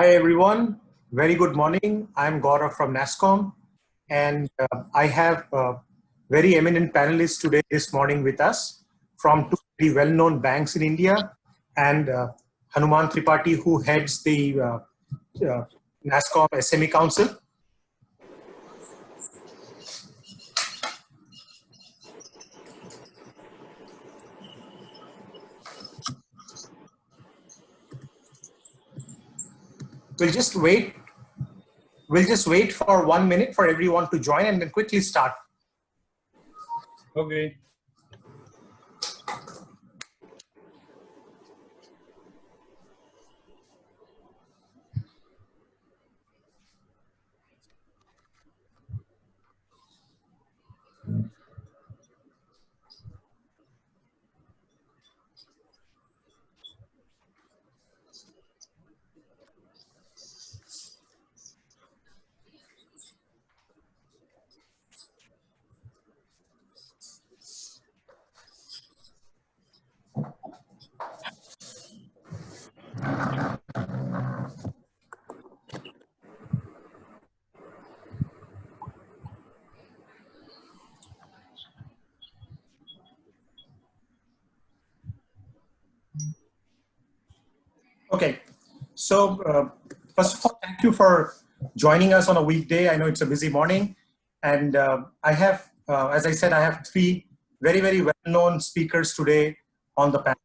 Hi everyone, very good morning. I'm Gaurav from NASSCOM and I have very eminent panelists today this morning with us from two very well-known banks in India and Hanuman Tripathi, who heads the NASSCOM SME Council. We'll just wait for 1 minute for everyone to join and then quickly start. Okay. Okay, so first of all, thank you for joining us on a weekday. I know it's a busy morning, and I have, as I said, I have three very well-known speakers today on the panel.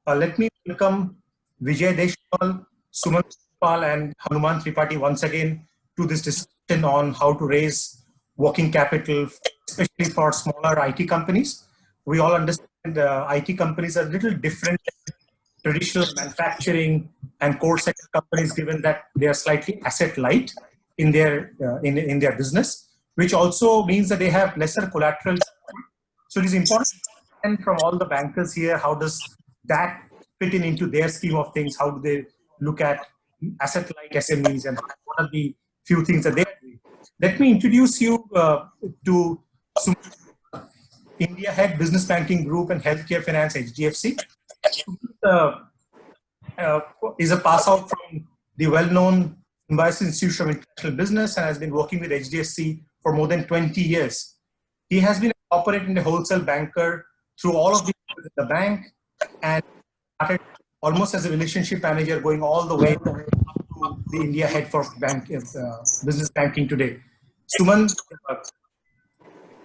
Let me welcome Vijay Deshpal, Sumant, and Hanuman Tripathi once again to this discussion on how to raise working capital, especially for smaller IT companies. We all understand IT companies are a little different than traditional manufacturing and core sector companies, given that they are slightly asset light in their in their business, which also means that they have lesser collateral. So it is important to understand from all the bankers here, how does that fit into their scheme of things? How do they look at asset light SMEs and what are the few things that they are doing? Let me introduce you to Sumant, India Head Business Banking Group and Healthcare Finance HDFC. Is a pass out from the well-known Symbiosis Institute of International Business and has been working with HDFC for more than 20 years. He has been operating a wholesale banker through all of the bank and started almost as a relationship manager, going all the way up to the India head for business banking today. Sumant,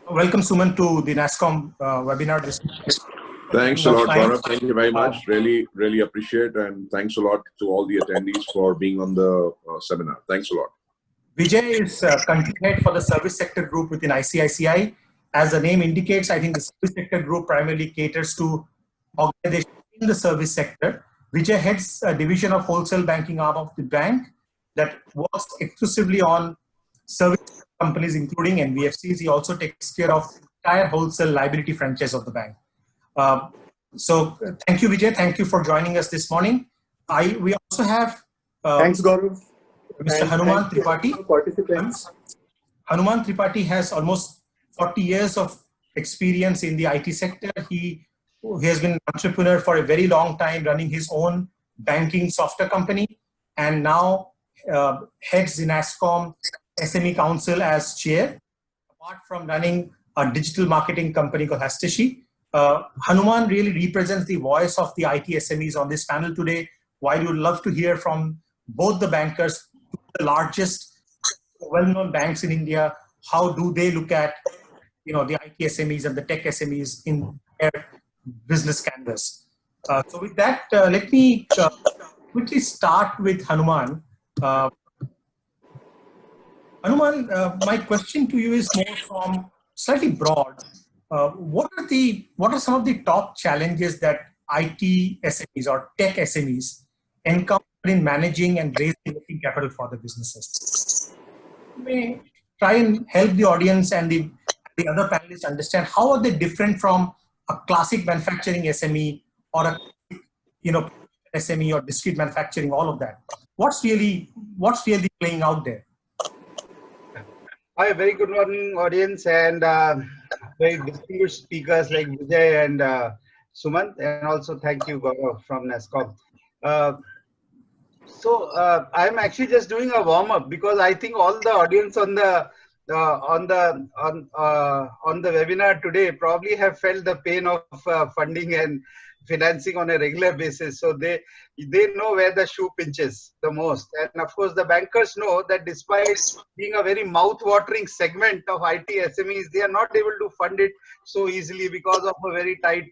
welcome Sumant to the NASSCOM webinar. Thanks a lot, Gaurav. Thank you very much. Really appreciate, and thanks a lot to all the attendees for being on the seminar. Thanks a lot. Vijay is country head for the service sector group within ICICI. As the name indicates, I think the service sector group primarily caters to organizations in the service sector. Vijay heads a division of wholesale banking arm of the bank that works exclusively on service companies, including NBFCs. He also takes care of the entire wholesale liability franchise of the bank. So thank you, Vijay. Thank you for joining us this morning. We also have thanks, Gaurav. Mr. Hanuman Tripathi. Participants. Hanuman Tripathi has almost 40 years of experience in the IT sector. He has been an entrepreneur for a very long time, running his own banking software company, and now heads the NASSCOM SME Council as chair, apart from running a digital marketing company called Hastishi. Hanuman really represents the voice of the IT SMEs on this panel today. While you'd love to hear from both the bankers, the largest well-known banks in India, how do they look at the IT SMEs and the tech SMEs in their business canvas. So with that, let me quickly start with Hanuman. Hanuman, my question to you is more from slightly broad. What are some of the top challenges that IT SMEs or tech SMEs encounter in managing and raising working capital for the businesses? You may try and help the audience and the other panelists understand how are they different from a classic manufacturing SME or a SME or discrete manufacturing, all of that. What's really playing out there? Hi, very good morning, audience, and very distinguished speakers like Vijay and Sumant, and also thank you, Gaurav, from NASSCOM. I'm actually just doing a warm up because I think all the audience on the webinar today probably have felt the pain of funding and financing on a regular basis. So they know where the shoe pinches the most. And of course, the bankers know that despite being a very mouth-watering segment of IT SMEs, they are not able to fund it so easily because of a very tight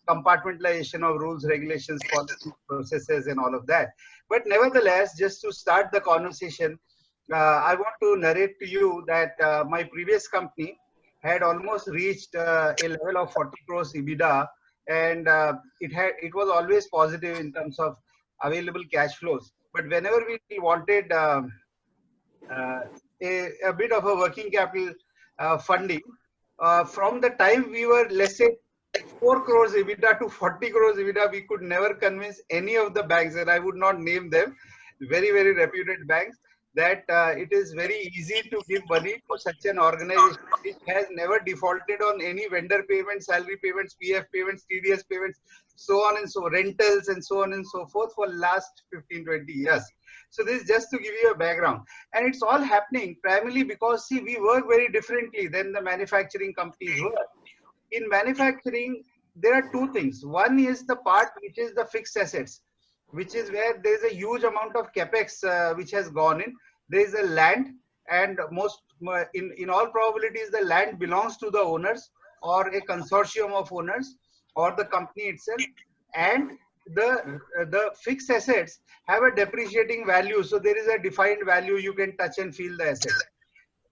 compartmentalization of rules, regulations, policies, processes, and all of that. But nevertheless, just to start the conversation, I want to narrate to you that my previous company had almost reached a level of 40 crores EBITDA, and it was always positive in terms of available cash flows. But whenever we wanted uh, a bit of a working capital funding, from the time we were, let's say, 4 crores EBITDA to 40 crores EBITDA, we could never convince any of the banks, and I would not name them, very, very reputed banks, that it is very easy to give money to such an organization which has never defaulted on any vendor payments, salary payments, PF payments, TDS payments, so on and so, rentals and so on and so forth for last 15, 20 years. So this is just to give you a background. And it's all happening primarily because, see, we work very differently than the manufacturing companies work. In manufacturing, there are two things. One is the part which is the fixed assets, which is where there is a huge amount of capex which has gone in. There is a land, and in all probabilities, the land belongs to the owners or a consortium of owners or the company itself, and the fixed assets have a depreciating value. So there is a defined value, you can touch and feel the asset.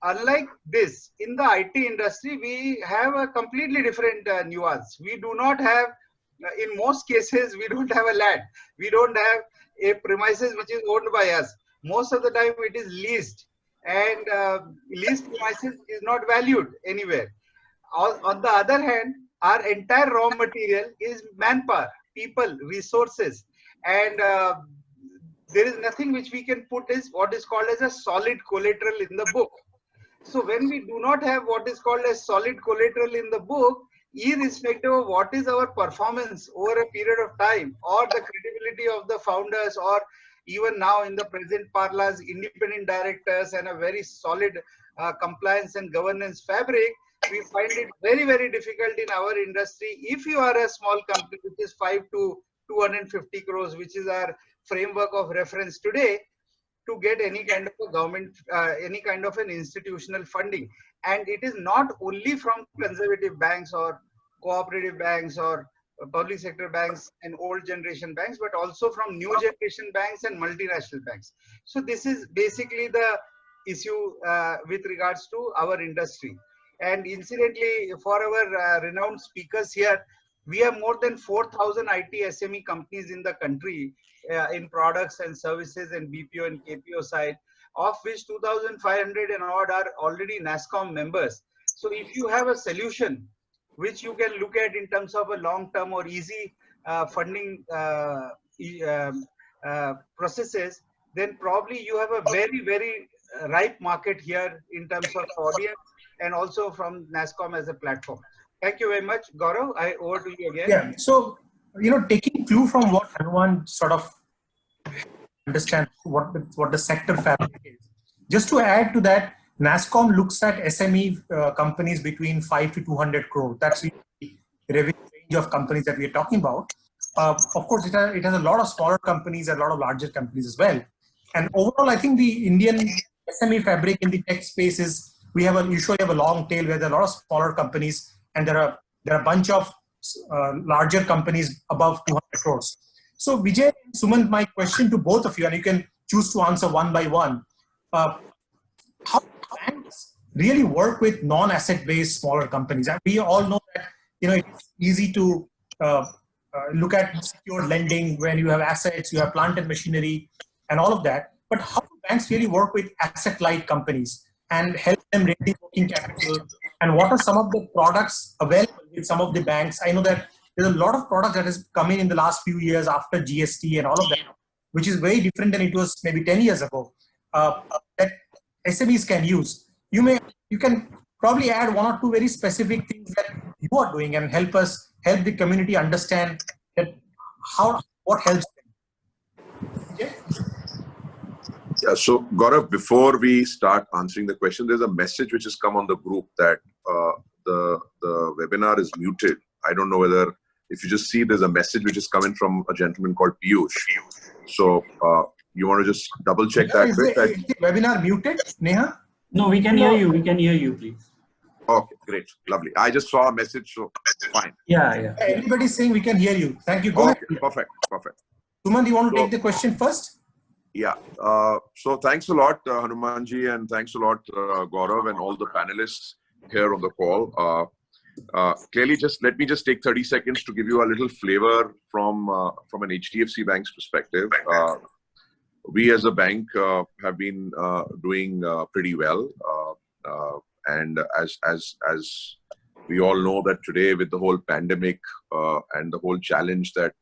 Unlike this, in the IT industry, we have a completely different nuance. We do not have, in most cases, we don't have a land. We don't have a premises which is owned by us. Most of the time it is leased, and leased premises is not valued anywhere. On the other hand, our entire raw material is manpower, people, resources, and there is nothing which we can put as what is called as a solid collateral in the book. So when we do not have what is called as solid collateral in the book, irrespective of what is our performance over a period of time, or the credibility of the founders, or even now in the present parlance, independent directors and a very solid compliance and governance fabric, we find it very, very difficult in our industry. If you are a small company which is 5 to 250 crores, which is our framework of reference today, to get any kind of a government, any kind of an institutional funding. And it is not only from conservative banks or cooperative banks or public sector banks and old generation banks, but also from new generation banks and multinational banks. So this is basically the issue with regards to our industry. And incidentally, for our renowned speakers here, we have more than 4,000 IT SME companies in the country in products and services and BPO and KPO side, of which 2,500 and odd are already NASSCOM members. So if you have a solution which you can look at in terms of a long-term or easy funding processes, then probably you have a very, very ripe market here in terms of audience and also from NASSCOM as a platform. Thank you very much. Gaurav, over to you again. Yeah, so, taking clue from what Hanuman sort of understand what the sector fabric is. Just to add to that, NASSCOM looks at SME companies between 5 to 200 crore. That's the revenue range of companies that we are talking about. Of course, it has a lot of smaller companies and a lot of larger companies as well. And overall, I think the Indian SME fabric in the tech space is, usually have a long tail where there are a lot of smaller companies, and there are a bunch of larger companies above 200 crores. So Vijay and Sumant, my question to both of you, and you can choose to answer one by one. How banks really work with non-asset based smaller companies? And we all know that it's easy to look at secured lending when you have assets, you have plant and machinery, and all of that. But how do banks really work with asset-light companies and help them raise working capital? And what are some of the products available with some of the banks? I know that there's a lot of products that has come in the last few years after GST and all of that, which is very different than it was maybe 10 years ago, that SMEs can use. You can probably add one or two very specific things that you are doing and help the community understand that what helps them. Okay? Yeah, so Gaurav, before we start answering the question, there's a message which has come on the group that the webinar is muted. I don't know whether, if you just see, there's a message which is coming from a gentleman called Piyush. So you want to just double check that? Is the webinar muted, Neha? No, we can hear you. We can hear you, please. Okay, great, lovely. I just saw a message, so fine. Yeah. Everybody's saying we can hear you. Thank you. Go ahead. Perfect. Sumant, you want to take the question first? Yeah. So thanks a lot, Hanumanji, and thanks a lot, Gaurav, and all the panelists here on the call. Clearly, let me take 30 seconds to give you a little flavor from an HDFC bank's perspective. We as a bank have been doing pretty well, and as we all know that today, with the whole pandemic and the whole challenge that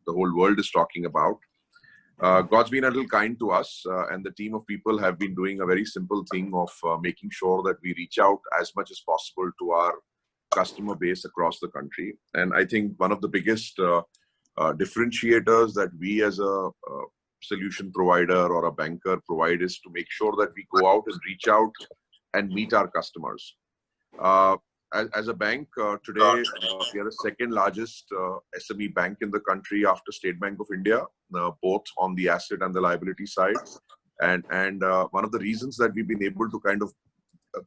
the whole world is talking about, God's been a little kind to us, and the team of people have been doing a very simple thing of making sure that we reach out as much as possible to our customer base across the country. And I think one of the biggest differentiators that we as a solution provider or a banker provide is to make sure that we go out and reach out and meet our customers. As a bank, today we are the second largest SME bank in the country after State Bank of India, both on the asset and the liability side. And one of the reasons that we've been able to kind of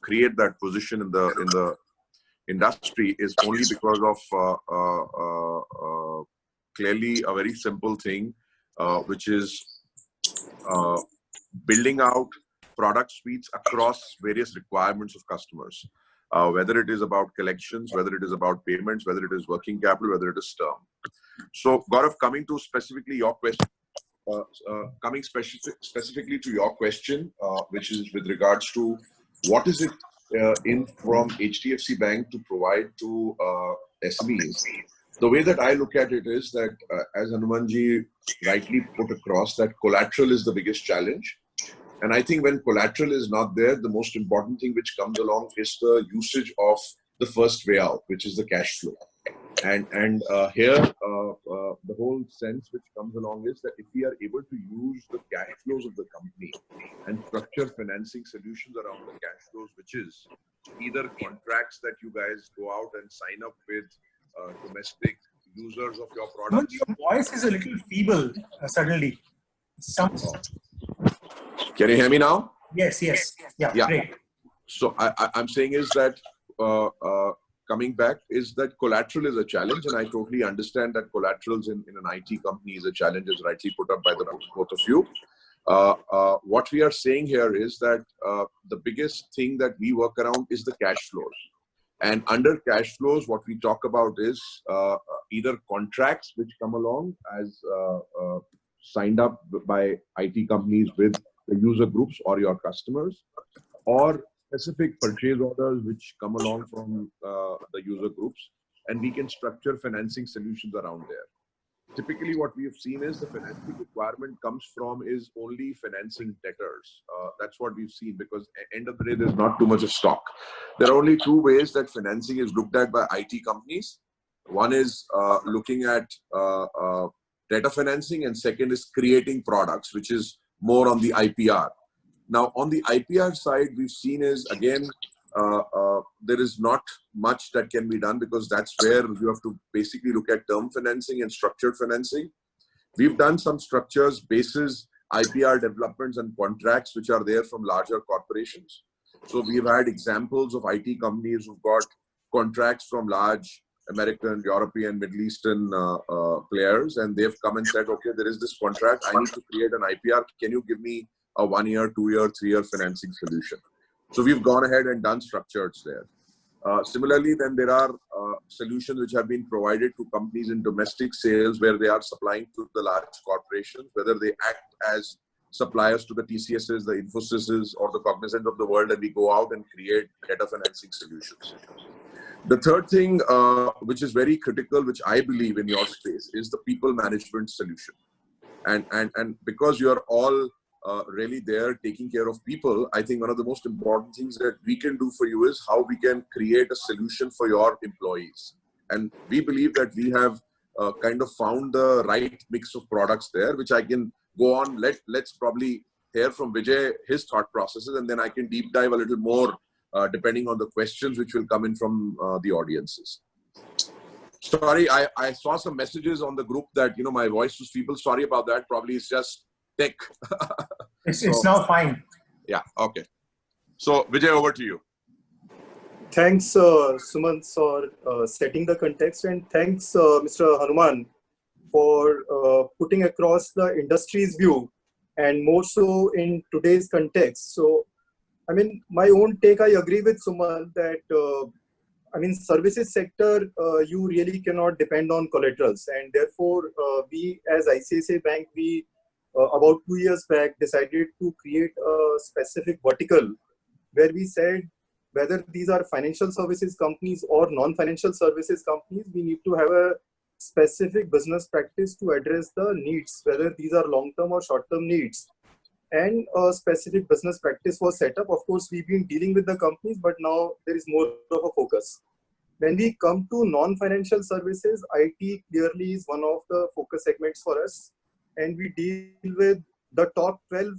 create that position in the industry is only because of clearly a very simple thing, which is building out product suites across various requirements of customers. Whether it is about collections, whether it is about payments, whether it is working capital, whether it is term. So, Gaurav, coming specifically to your question, which is with regards to what is it from HDFC Bank to provide to SMEs. The way that I look at it is that, as Hanumanji rightly put across, that collateral is the biggest challenge. And I think when collateral is not there, the most important thing which comes along is the usage of the first way out, which is the cash flow. And here, the whole sense which comes along is that if we are able to use the cash flows of the company and structure financing solutions around the cash flows, which is either contracts that you guys go out and sign up with domestic users of your products. Your voice is a little feeble suddenly. Can you hear me now? Yes. Yeah. Great. So I'm saying is that coming back is that collateral is a challenge, and I totally understand that collaterals in an IT company is a challenge, as rightly put up by the both of you. What we are saying here is that the biggest thing that we work around is the cash flows. And under cash flows, what we talk about is either contracts which come along as signed up by IT companies with the user groups or your customers, or specific purchase orders which come along from the user groups, and we can structure financing solutions around there. Typically, what we have seen is the financing requirement comes from is only financing debtors. That's what we've seen, because at the end of the day, there's not too much of stock. There are only two ways that financing is looked at by IT companies. One is looking at debtor financing, and second is creating products, which is more on the IPR. Now, on the IPR side, we've seen is, again, there is not much that can be done, because that's where you have to basically look at term financing and structured financing. We've done some structures basis IPR developments and contracts which are there from larger corporations. So we've had examples of IT companies who've got contracts from large American, European, Middle Eastern players, and they've come and said, okay, there is this contract, I need to create an IPR. Can you give me a 1 year, 2 year, 3 year financing solution? So we've gone ahead and done structures there. Similarly, then there are solutions which have been provided to companies in domestic sales, where they are supplying to the large corporations, whether they act as suppliers to the TCSs, the Infosys, or the Cognizant of the world, and we go out and create data financing solutions. The third thing, which is very critical, which I believe in your space, is the people management solution. And because you are all really there taking care of people, I think one of the most important things that we can do for you is how we can create a solution for your employees. And we believe that we have kind of found the right mix of products there, which I can go on. Let's probably hear from Vijay his thought processes, and then I can deep dive a little more depending on the questions which will come in from the audiences. Sorry, I saw some messages on the group that, my voice was feeble. Sorry about that. Probably it's just tech. It's now fine. Yeah, okay. So, Vijay, over to you. Thanks, Sumant, for setting the context, and thanks, Mr. Hanuman, for putting across the industry's view, and more so in today's context. So, I mean, my own take, I agree with Sumant that, services sector, you really cannot depend on collaterals. And therefore, we as ICICI Bank, we about 2 years back decided to create a specific vertical where we said, whether these are financial services companies or non-financial services companies, we need to have a specific business practice to address the needs, whether these are long-term or short-term needs. And a specific business practice was set up. Of course, we've been dealing with the companies, but now there is more of a focus. When we come to non-financial services, IT clearly is one of the focus segments for us. And we deal with the top 12,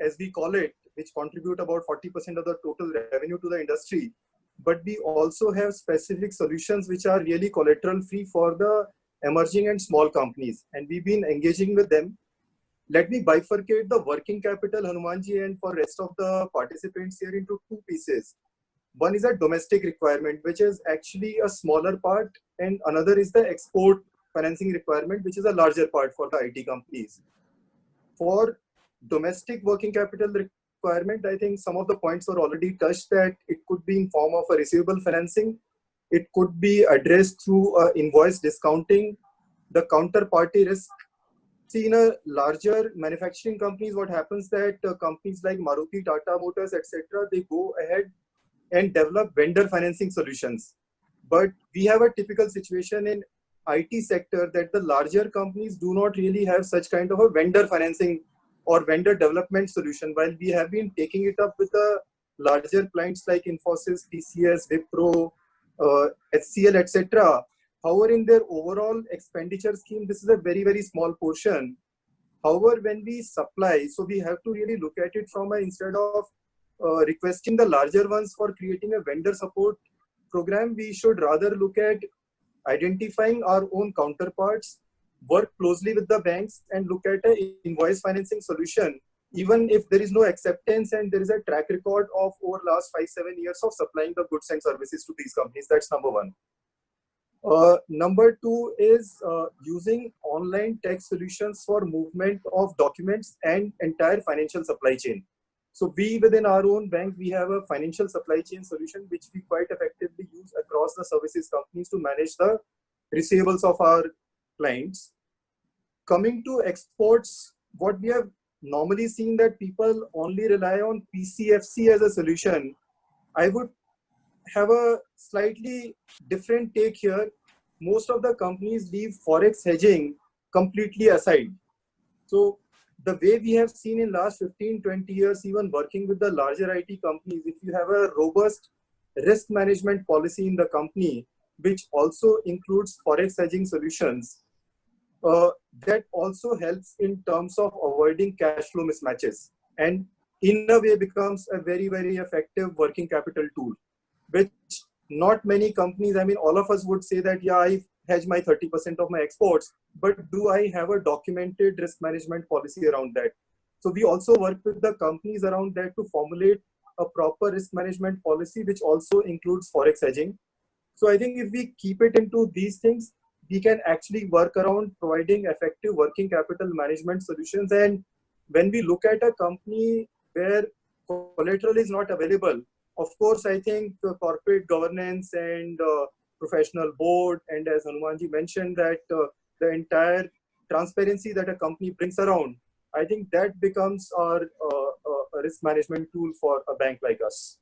as we call it, which contribute about 40% of the total revenue to the industry. But we also have specific solutions which are really collateral free for the emerging and small companies. And we've been engaging with them. Let me bifurcate the working capital, Hanumanji, and for rest of the participants here into two pieces. One is a domestic requirement, which is actually a smaller part, and another is the export financing requirement, which is a larger part for the IT companies. For domestic working capital requirement, I think some of the points were already touched, that it could be in form of a receivable financing. It could be addressed through invoice discounting, the counterparty risk. See, in a larger manufacturing companies, what happens that companies like Maruti, Tata Motors, etc., they go ahead and develop vendor financing solutions. But we have a typical situation in IT sector that the larger companies do not really have such kind of a vendor financing or vendor development solution, while we have been taking it up with the larger clients like Infosys, TCS, Wipro, HCL, etc. However, in their overall expenditure scheme, this is a very, very small portion. However, when we supply, so we have to really look at it from instead of requesting the larger ones for creating a vendor support program, we should rather look at identifying our own counterparts, work closely with the banks, and look at an invoice financing solution, even if there is no acceptance and there is a track record of over last 5-7 years of supplying the goods and services to these companies. That's number one. Number two is using online tech solutions for movement of documents and entire financial supply chain. So we within our own bank, we have a financial supply chain solution which we quite effectively use across the services companies to manage the receivables of our clients. Coming to exports, what we have normally seen that people only rely on PCFC as a solution. I would have a slightly different take here. Most of the companies leave forex hedging completely aside. So the way we have seen in last 15-20 years, even working with the larger IT companies, if you have a robust risk management policy in the company, which also includes forex hedging solutions, that also helps in terms of avoiding cash flow mismatches, and in a way becomes a very, very effective working capital tool, which not many companies, I mean, all of us would say that, yeah, I hedge my 30% of my exports, but do I have a documented risk management policy around that? So we also work with the companies around that to formulate a proper risk management policy, which also includes forex hedging. So I think if we keep it into these things, we can actually work around providing effective working capital management solutions. And when we look at a company where collateral is not available, of course, I think the corporate governance and professional board, and as Hanumanji mentioned, that the entire transparency that a company brings around, I think that becomes our risk management tool for a bank like us.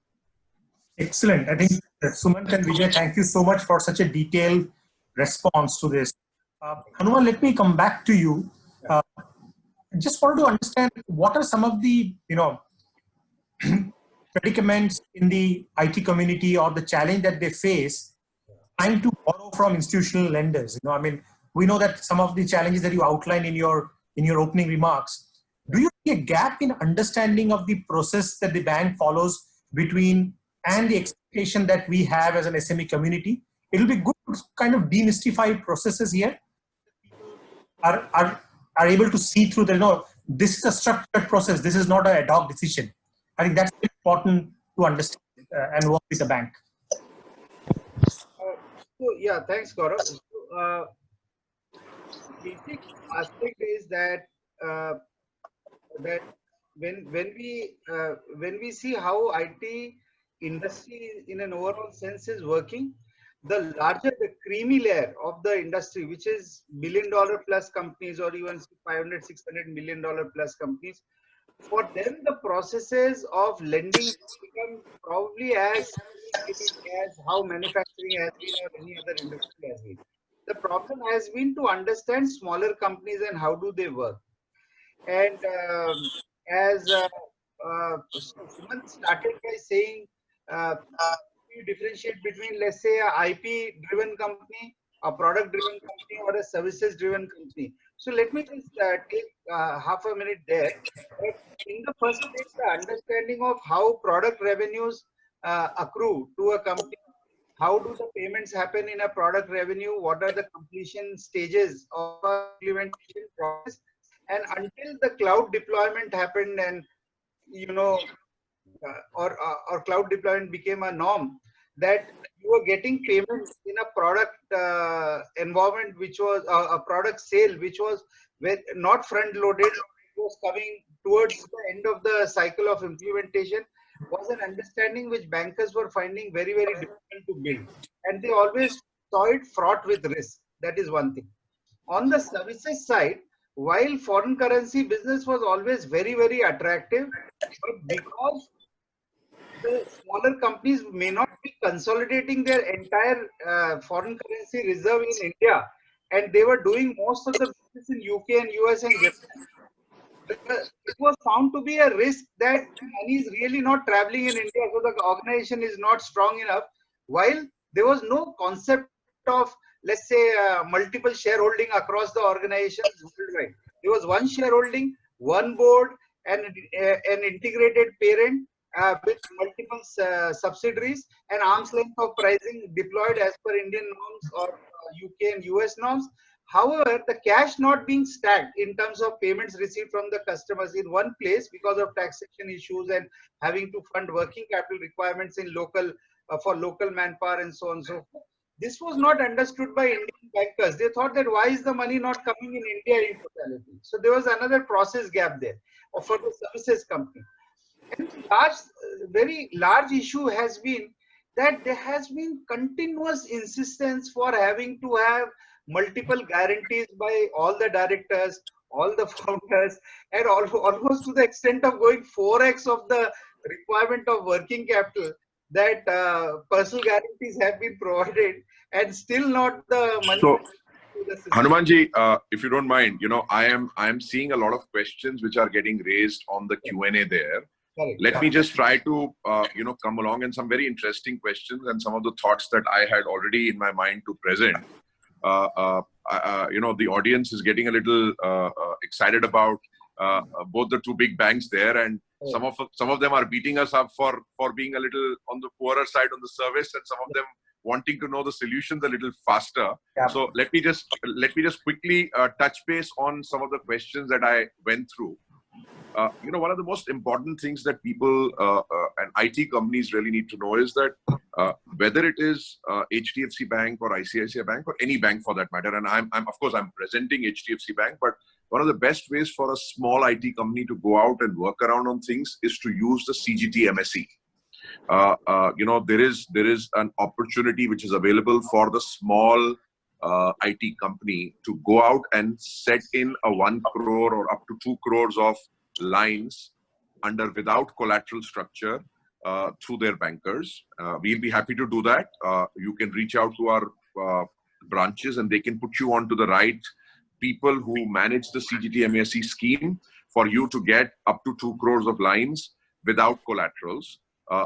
Excellent. I think Sumant and Vijay, thank you so much for such a detailed response to this. Hanuman, let me come back to you. I just wanted to understand what are some of the predicaments in the IT community or the challenge that they face trying to borrow from institutional lenders. I mean, we know that some of the challenges that you outlined in your opening remarks. Do you see a gap in understanding of the process that the bank follows between and the expectation that we have as an SME community? It will be good to kind of demystify processes here. Are able to see through the, no, this is a structured process. This is not an ad hoc decision. I think that's important to understand and work with the bank. So yeah, thanks, Gaurav. So, basic aspect is that that when we see how IT industry in an overall sense is working, the larger the creamy layer of the industry, which is $1 billion plus companies or even 500, $600 million plus companies, for them the processes of lending become probably as sophisticated as how manufacturing has been or any other industry has been. The problem has been to understand smaller companies and how do they work. And as so Sumant started by saying, you differentiate between, let's say, a IP driven company, a product driven company, or a services driven company. So let me just take half a minute there. But in the first place, the understanding of how product revenues accrue to a company. How do the payments happen in a product revenue? What are the completion stages of implementation process? And until the cloud deployment happened, and or cloud deployment became a norm, that you were getting payment in a product environment, which was a product sale, which was not front loaded. It was coming towards the end of the cycle of implementation, was an understanding which bankers were finding very, very difficult to build. And they always saw it fraught with risk. That is one thing. On the services side, while foreign currency business was always very, very attractive, but because the smaller companies may not be consolidating their entire foreign currency reserve in India, and they were doing most of the business in UK and US and Japan, it was found to be a risk that money is really not traveling in India, so the organization is not strong enough. While there was no concept of, let's say, multiple shareholding across the organizations worldwide. There was one shareholding, one board, and an integrated parent with multiple subsidiaries, and arm's length of pricing deployed as per Indian norms or UK and US norms. However, the cash not being stacked in terms of payments received from the customers in one place because of taxation issues and having to fund working capital requirements in local for local manpower and so on and so forth. This was not understood by Indian bankers. They thought that why is the money not coming in India in totality? So there was another process gap there for the services company. And the very large issue has been that there has been continuous insistence for having to have multiple guarantees by all the directors, all the founders, and almost to the extent of going 4x of the requirement of working capital, that personal guarantees have been provided and still not the money. So, Hanumanji, if you don't mind, I am seeing a lot of questions which are getting raised on the Q&A there. Correct. Let me just try to, come along, and some very interesting questions and some of the thoughts that I had already in my mind to present. The audience is getting a little excited about both the two big banks there, and some of them are beating us up for being a little on the poorer side on the service, and some of them wanting to know the solutions a little faster. Yeah. So let me just quickly touch base on some of the questions that I went through. One of the most important things that people and IT companies really need to know is that whether it is HDFC Bank or ICICI Bank or any bank for that matter, and I'm of course I'm presenting HDFC Bank, but one of the best ways for a small IT company to go out and work around on things is to use the CGT MSE. There is an opportunity which is available for the small IT company to go out and set in a 1 crore or up to 2 crores of lines without collateral structure through their bankers. We'll be happy to do that. You can reach out to our branches and they can put you on to the right people who manage the CGT MSE scheme for you to get up to 2 crores of lines without collaterals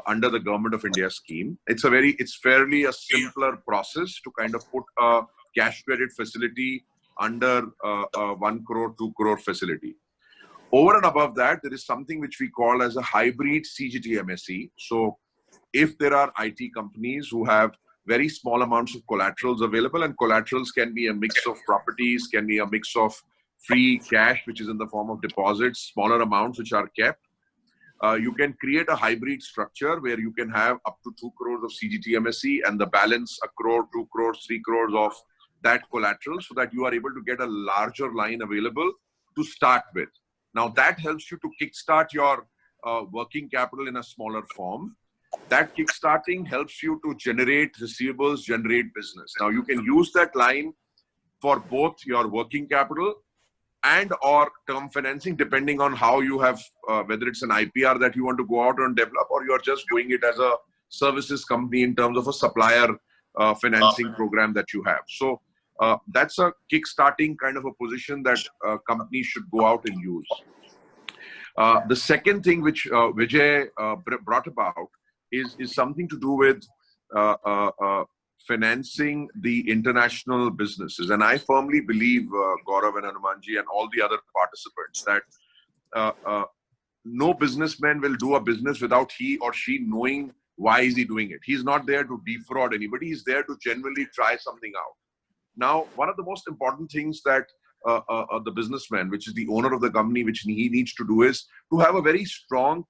under the Government of India scheme. It's fairly a simpler process to kind of put a cash credit facility under a 1 crore, 2 crore facility. Over and above that, there is something which we call as a hybrid CGT MSE. So if there are IT companies who have very small amounts of collaterals available, and collaterals can be a mix of properties, can be a mix of free cash, which is in the form of deposits, smaller amounts which are kept. You can create a hybrid structure where you can have up to 2 crores of CGT MSE and the balance 1 crore, 2 crores, 3 crores of that collateral, so that you are able to get a larger line available to start with. Now that helps you to kickstart your working capital in a smaller form. That kickstarting helps you to generate receivables, generate business. Now you can use that line for both your working capital and or term financing, depending on how you have, whether it's an IPR that you want to go out and develop, or you're just doing it as a services company in terms of a supplier financing program that you have. So that's a kickstarting kind of a position that companies should go out and use. The second thing which Vijay brought about is something to do with financing the international businesses. And I firmly believe, Gaurav and Hanumanji and all the other participants, that no businessman will do a business without he or she knowing why is he doing it. He's not there to defraud anybody. He's there to genuinely try something out. Now, one of the most important things that the businessman, which is the owner of the company, which he needs to do is to have a very strong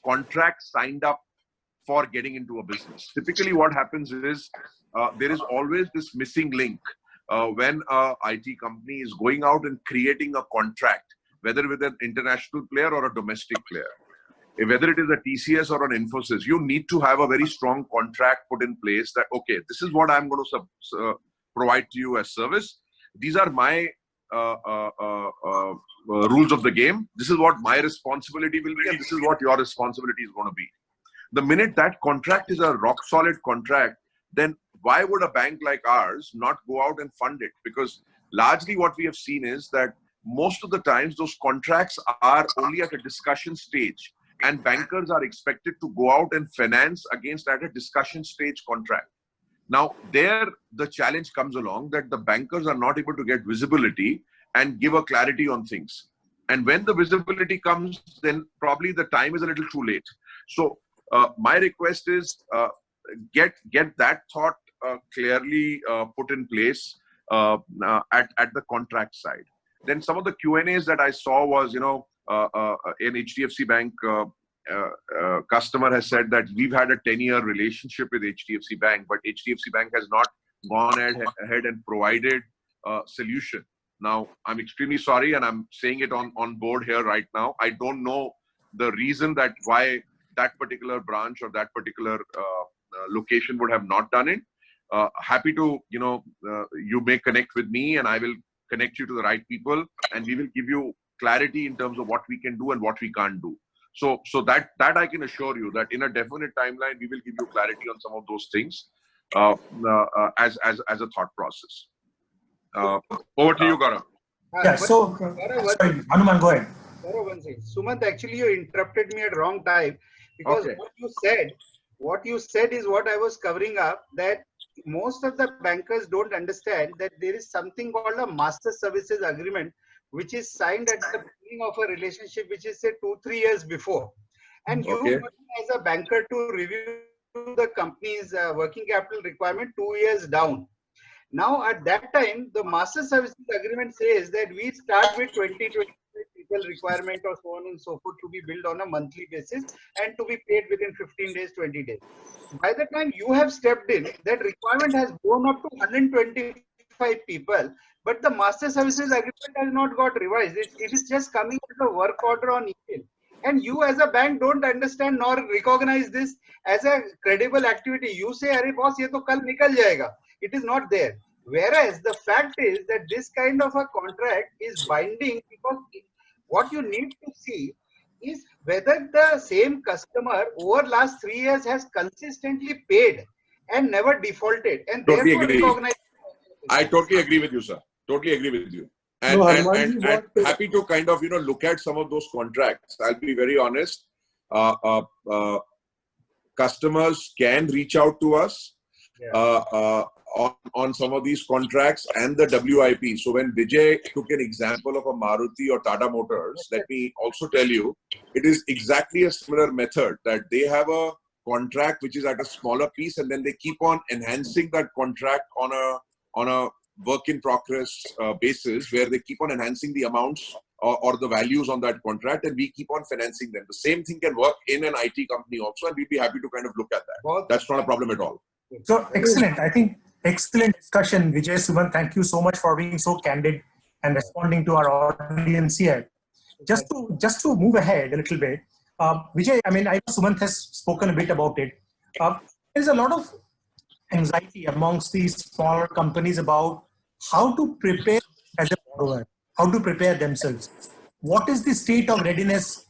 contract signed up for getting into a business. Typically what happens is there is always this missing link when a IT company is going out and creating a contract, whether with an international player or a domestic player. Whether it is a TCS or an Infosys, you need to have a very strong contract put in place that, okay, this is what I'm going to provide to you as service. These are my rules of the game. This is what my responsibility will be, and this is what your responsibility is going to be. The minute that contract is a rock solid contract, then why would a bank like ours not go out and fund it? Because largely what we have seen is that most of the times those contracts are only at a discussion stage, and bankers are expected to go out and finance against at a discussion stage contract. Now there the challenge comes along that the bankers are not able to get visibility and give a clarity on things. And when the visibility comes, then probably the time is a little too late. So my request is get that thought clearly put in place at the contract side. Then some of the Q&As that I saw was, you know, an HDFC Bank customer has said that we've had a 10-year relationship with HDFC Bank, but HDFC Bank has not gone ahead and provided a solution. Now, I'm extremely sorry, and I'm saying it on board here right now. I don't know the reason that why that particular branch or that particular location would have not done it. Happy to, you know, you may connect with me and I will connect you to the right people, and we will give you clarity in terms of what we can do and what we can't do. So that I can assure you that in a definite timeline, we will give you clarity on some of those things as a thought process. Over to you, Gaurav. Yeah, so, sorry, Hanuman, go ahead. One thing. Sumant, actually you interrupted me at the wrong time, because Okay. what you said is what I was covering up, that most of the bankers don't understand that there is something called a master services agreement, which is signed at the beginning of a relationship, which is say 2-3 years before. And you as a banker to review the company's working capital requirement 2 years down. Now at that time, the master services agreement says that we start with 20-25 people requirement or so on and so forth to be billed on a monthly basis and to be paid within 15 days, 20 days. By the time you have stepped in, that requirement has grown up to 125 people, but the master services agreement has not got revised. It is just coming as a work order on email. And you as a bank don't understand nor recognize this as a credible activity. You say, "Arey boss, ye to kal nikal jayega." It is not there. Whereas the fact is that this kind of a contract is binding, because what you need to see is whether the same customer over last 3 years has consistently paid and never defaulted, and Totally therefore agree. recognize. I totally agree with you, sir. Totally agree with you. And, No, and happy to kind of, you know, look at some of those contracts. I'll be very honest. Customers can reach out to us. Yeah. on some of these contracts and the WIP. So when Vijay took an example of a Maruti or Tata Motors, let me also tell you, it is exactly a similar method that they have a contract which is at a smaller piece, and then they keep on enhancing that contract on a work in progress basis, where they keep on enhancing the amounts or the values on that contract, and we keep on financing them. The same thing can work in an IT company also, and we'd be happy to kind of look at that. That's not a problem at all. So excellent. I think excellent discussion, Vijay, Sumant. Thank you so much for being so candid and responding to our audience here. Just to move ahead a little bit, Vijay, I mean, I know Sumant has spoken a bit about it. There's a lot of anxiety amongst these smaller companies about how to prepare as a borrower, how to prepare themselves. What is the state of readiness?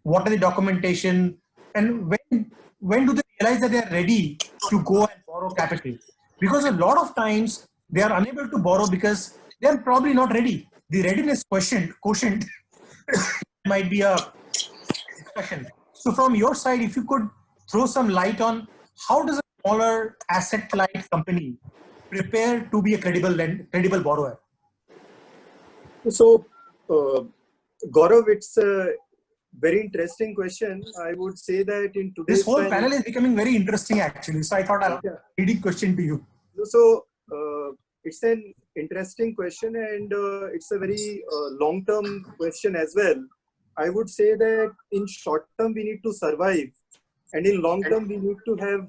What are the documentation? And when do they realize that they are ready to go and borrow capital? Because a lot of times they are unable to borrow because they are probably not ready. The readiness quotient might be a discussion. So from your side, if you could throw some light on how does a smaller asset-light company prepare to be a credible borrower? So, Gaurav, it's a very interesting question. I would say that in today's This whole panel is becoming very interesting, actually. So I thought I'll read a question to you. So it's an interesting question, and it's a very long-term question as well. I would say that in short term we need to survive, and in long term we need to have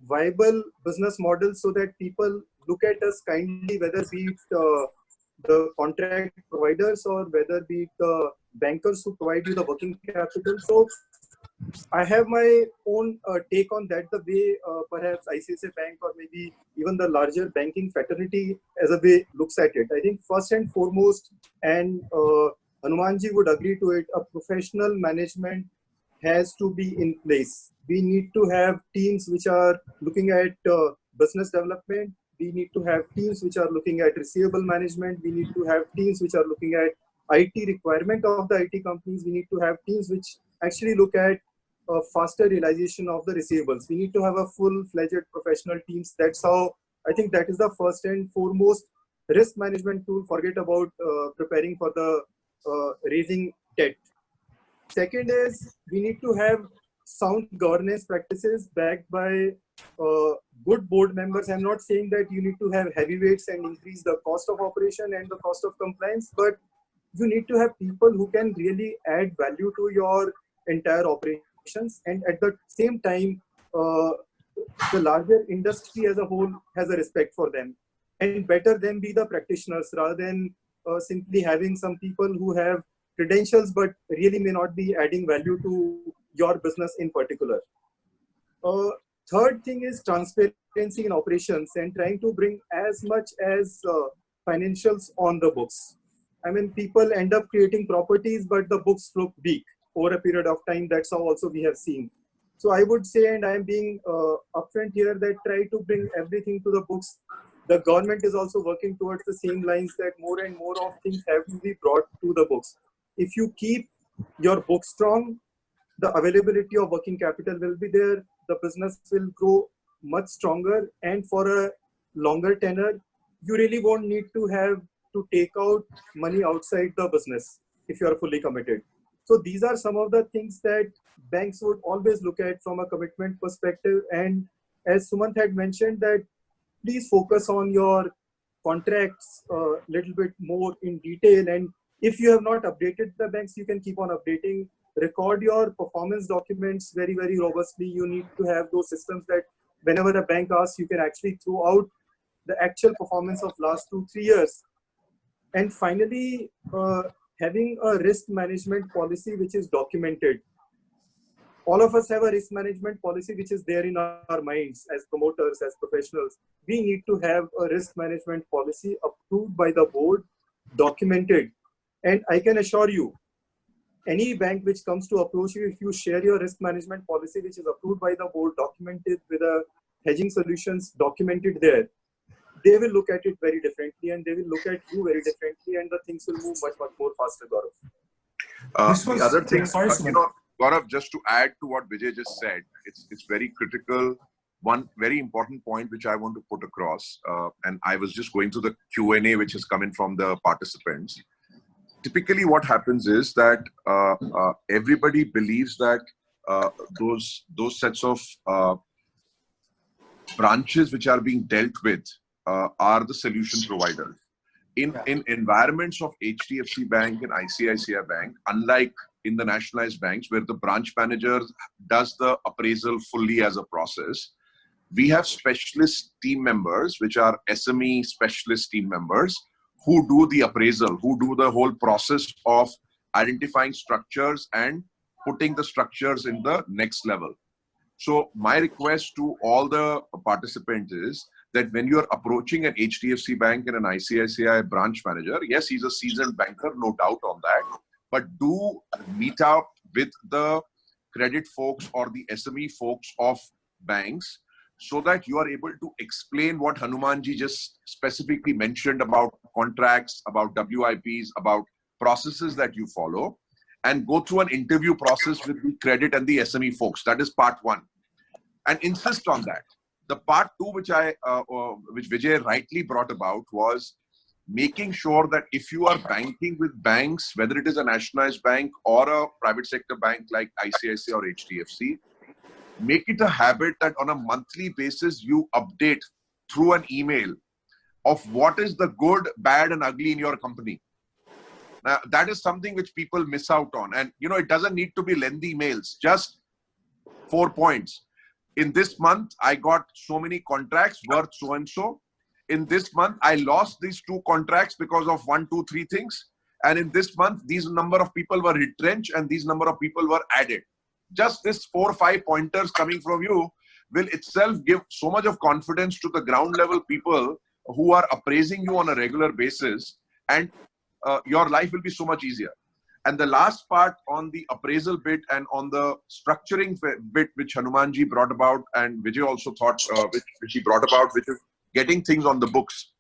viable business models so that people look at us kindly, whether be it the contract providers or whether be it the bankers who provide you the working capital. So I have my own take on that, the way perhaps ICICI Bank or maybe even the larger banking fraternity as a way looks at it. I think first and foremost, and Hanumanji would agree to it, a professional management has to be in place. We need to have teams which are looking at business development. We need to have teams which are looking at receivable management. We need to have teams which are looking at IT requirement of the IT companies. We need to have teams which actually look at faster realization of the receivables. We need to have a full-fledged professional teams. That's how I think that is the first and foremost risk management tool. Forget about preparing for the raising debt. Second is we need to have sound governance practices backed by good board members. I'm not saying that you need to have heavyweights and increase the cost of operation and the cost of compliance, but you need to have people who can really add value to your entire operations, and at the same time the larger industry as a whole has a respect for them, and better them be the practitioners rather than simply having some people who have credentials but really may not be adding value to your business in particular. Third thing is transparency in operations and trying to bring as much as financials on the books. I mean, people end up creating properties, but the books look weak over a period of time. That's how also we have seen. So I would say, and I'm being upfront here, that try to bring everything to the books. The government is also working towards the same lines, that more and more of things have to be brought to the books. If you keep your books strong, the availability of working capital will be there. The business will grow much stronger, and for a longer tenure, you really won't need to have to take out money outside the business if you are fully committed. So these are some of the things that banks would always look at from a commitment perspective. And as Sumant had mentioned, that please focus on your contracts a little bit more in detail. And if you have not updated the banks, you can keep on updating. Record your performance documents very, very robustly. You need to have those systems that whenever a bank asks, you can actually throw out the actual performance of last 2-3 years. And finally, having a risk management policy which is documented. All of us have a risk management policy which is there in our minds as promoters, as professionals. We need to have a risk management policy approved by the board, documented. And I can assure you, any bank which comes to approach you, if you share your risk management policy which is approved by the board, documented with a hedging solutions documented there, they will look at it very differently, and they will look at you very differently, and the things will move much, much more faster, Gaurav. The other thing, Gaurav, just to add to what Vijay just said, it's very critical one very important point which I want to put across, and I was just going through the Q&A which is coming from the participants. Typically what happens is that everybody believes that those sets of branches which are being dealt with are the solution providers. In environments of HDFC Bank and ICICI Bank, unlike in the nationalized banks where the branch manager does the appraisal fully as a process, we have specialist team members, which are SME specialist team members, who do the appraisal, who do the whole process of identifying structures and putting the structures in the next level. So my request to all the participants is that when you're approaching an HDFC Bank and an ICICI branch manager, yes, he's a seasoned banker, no doubt on that, but do meet up with the credit folks or the SME folks of banks so that you are able to explain what Hanumanji just specifically mentioned about contracts, about WIPs, about processes that you follow, and go through an interview process with the credit and the SME folks. That is part one. And insist on that. The part two, which Vijay rightly brought about, was making sure that if you are banking with banks, whether it is a nationalized bank or a private sector bank like ICICI or HDFC, make it a habit that on a monthly basis you update through an email of what is the good, bad, and ugly in your company. Now, that is something which people miss out on. And, you know, it doesn't need to be lengthy mails, just 4 points. In this month, I got so many contracts worth so-and-so. In this month, I lost these 2 contracts because of 1, 2, 3 things. And in this month, these number of people were retrenched and these number of people were added. Just this 4 or 5 pointers coming from you will itself give so much of confidence to the ground level people who are appraising you on a regular basis, and your life will be so much easier. And the last part on the appraisal bit and on the structuring bit, which Hanumanji brought about and Vijay also thought, which he brought about, which is getting things on the books.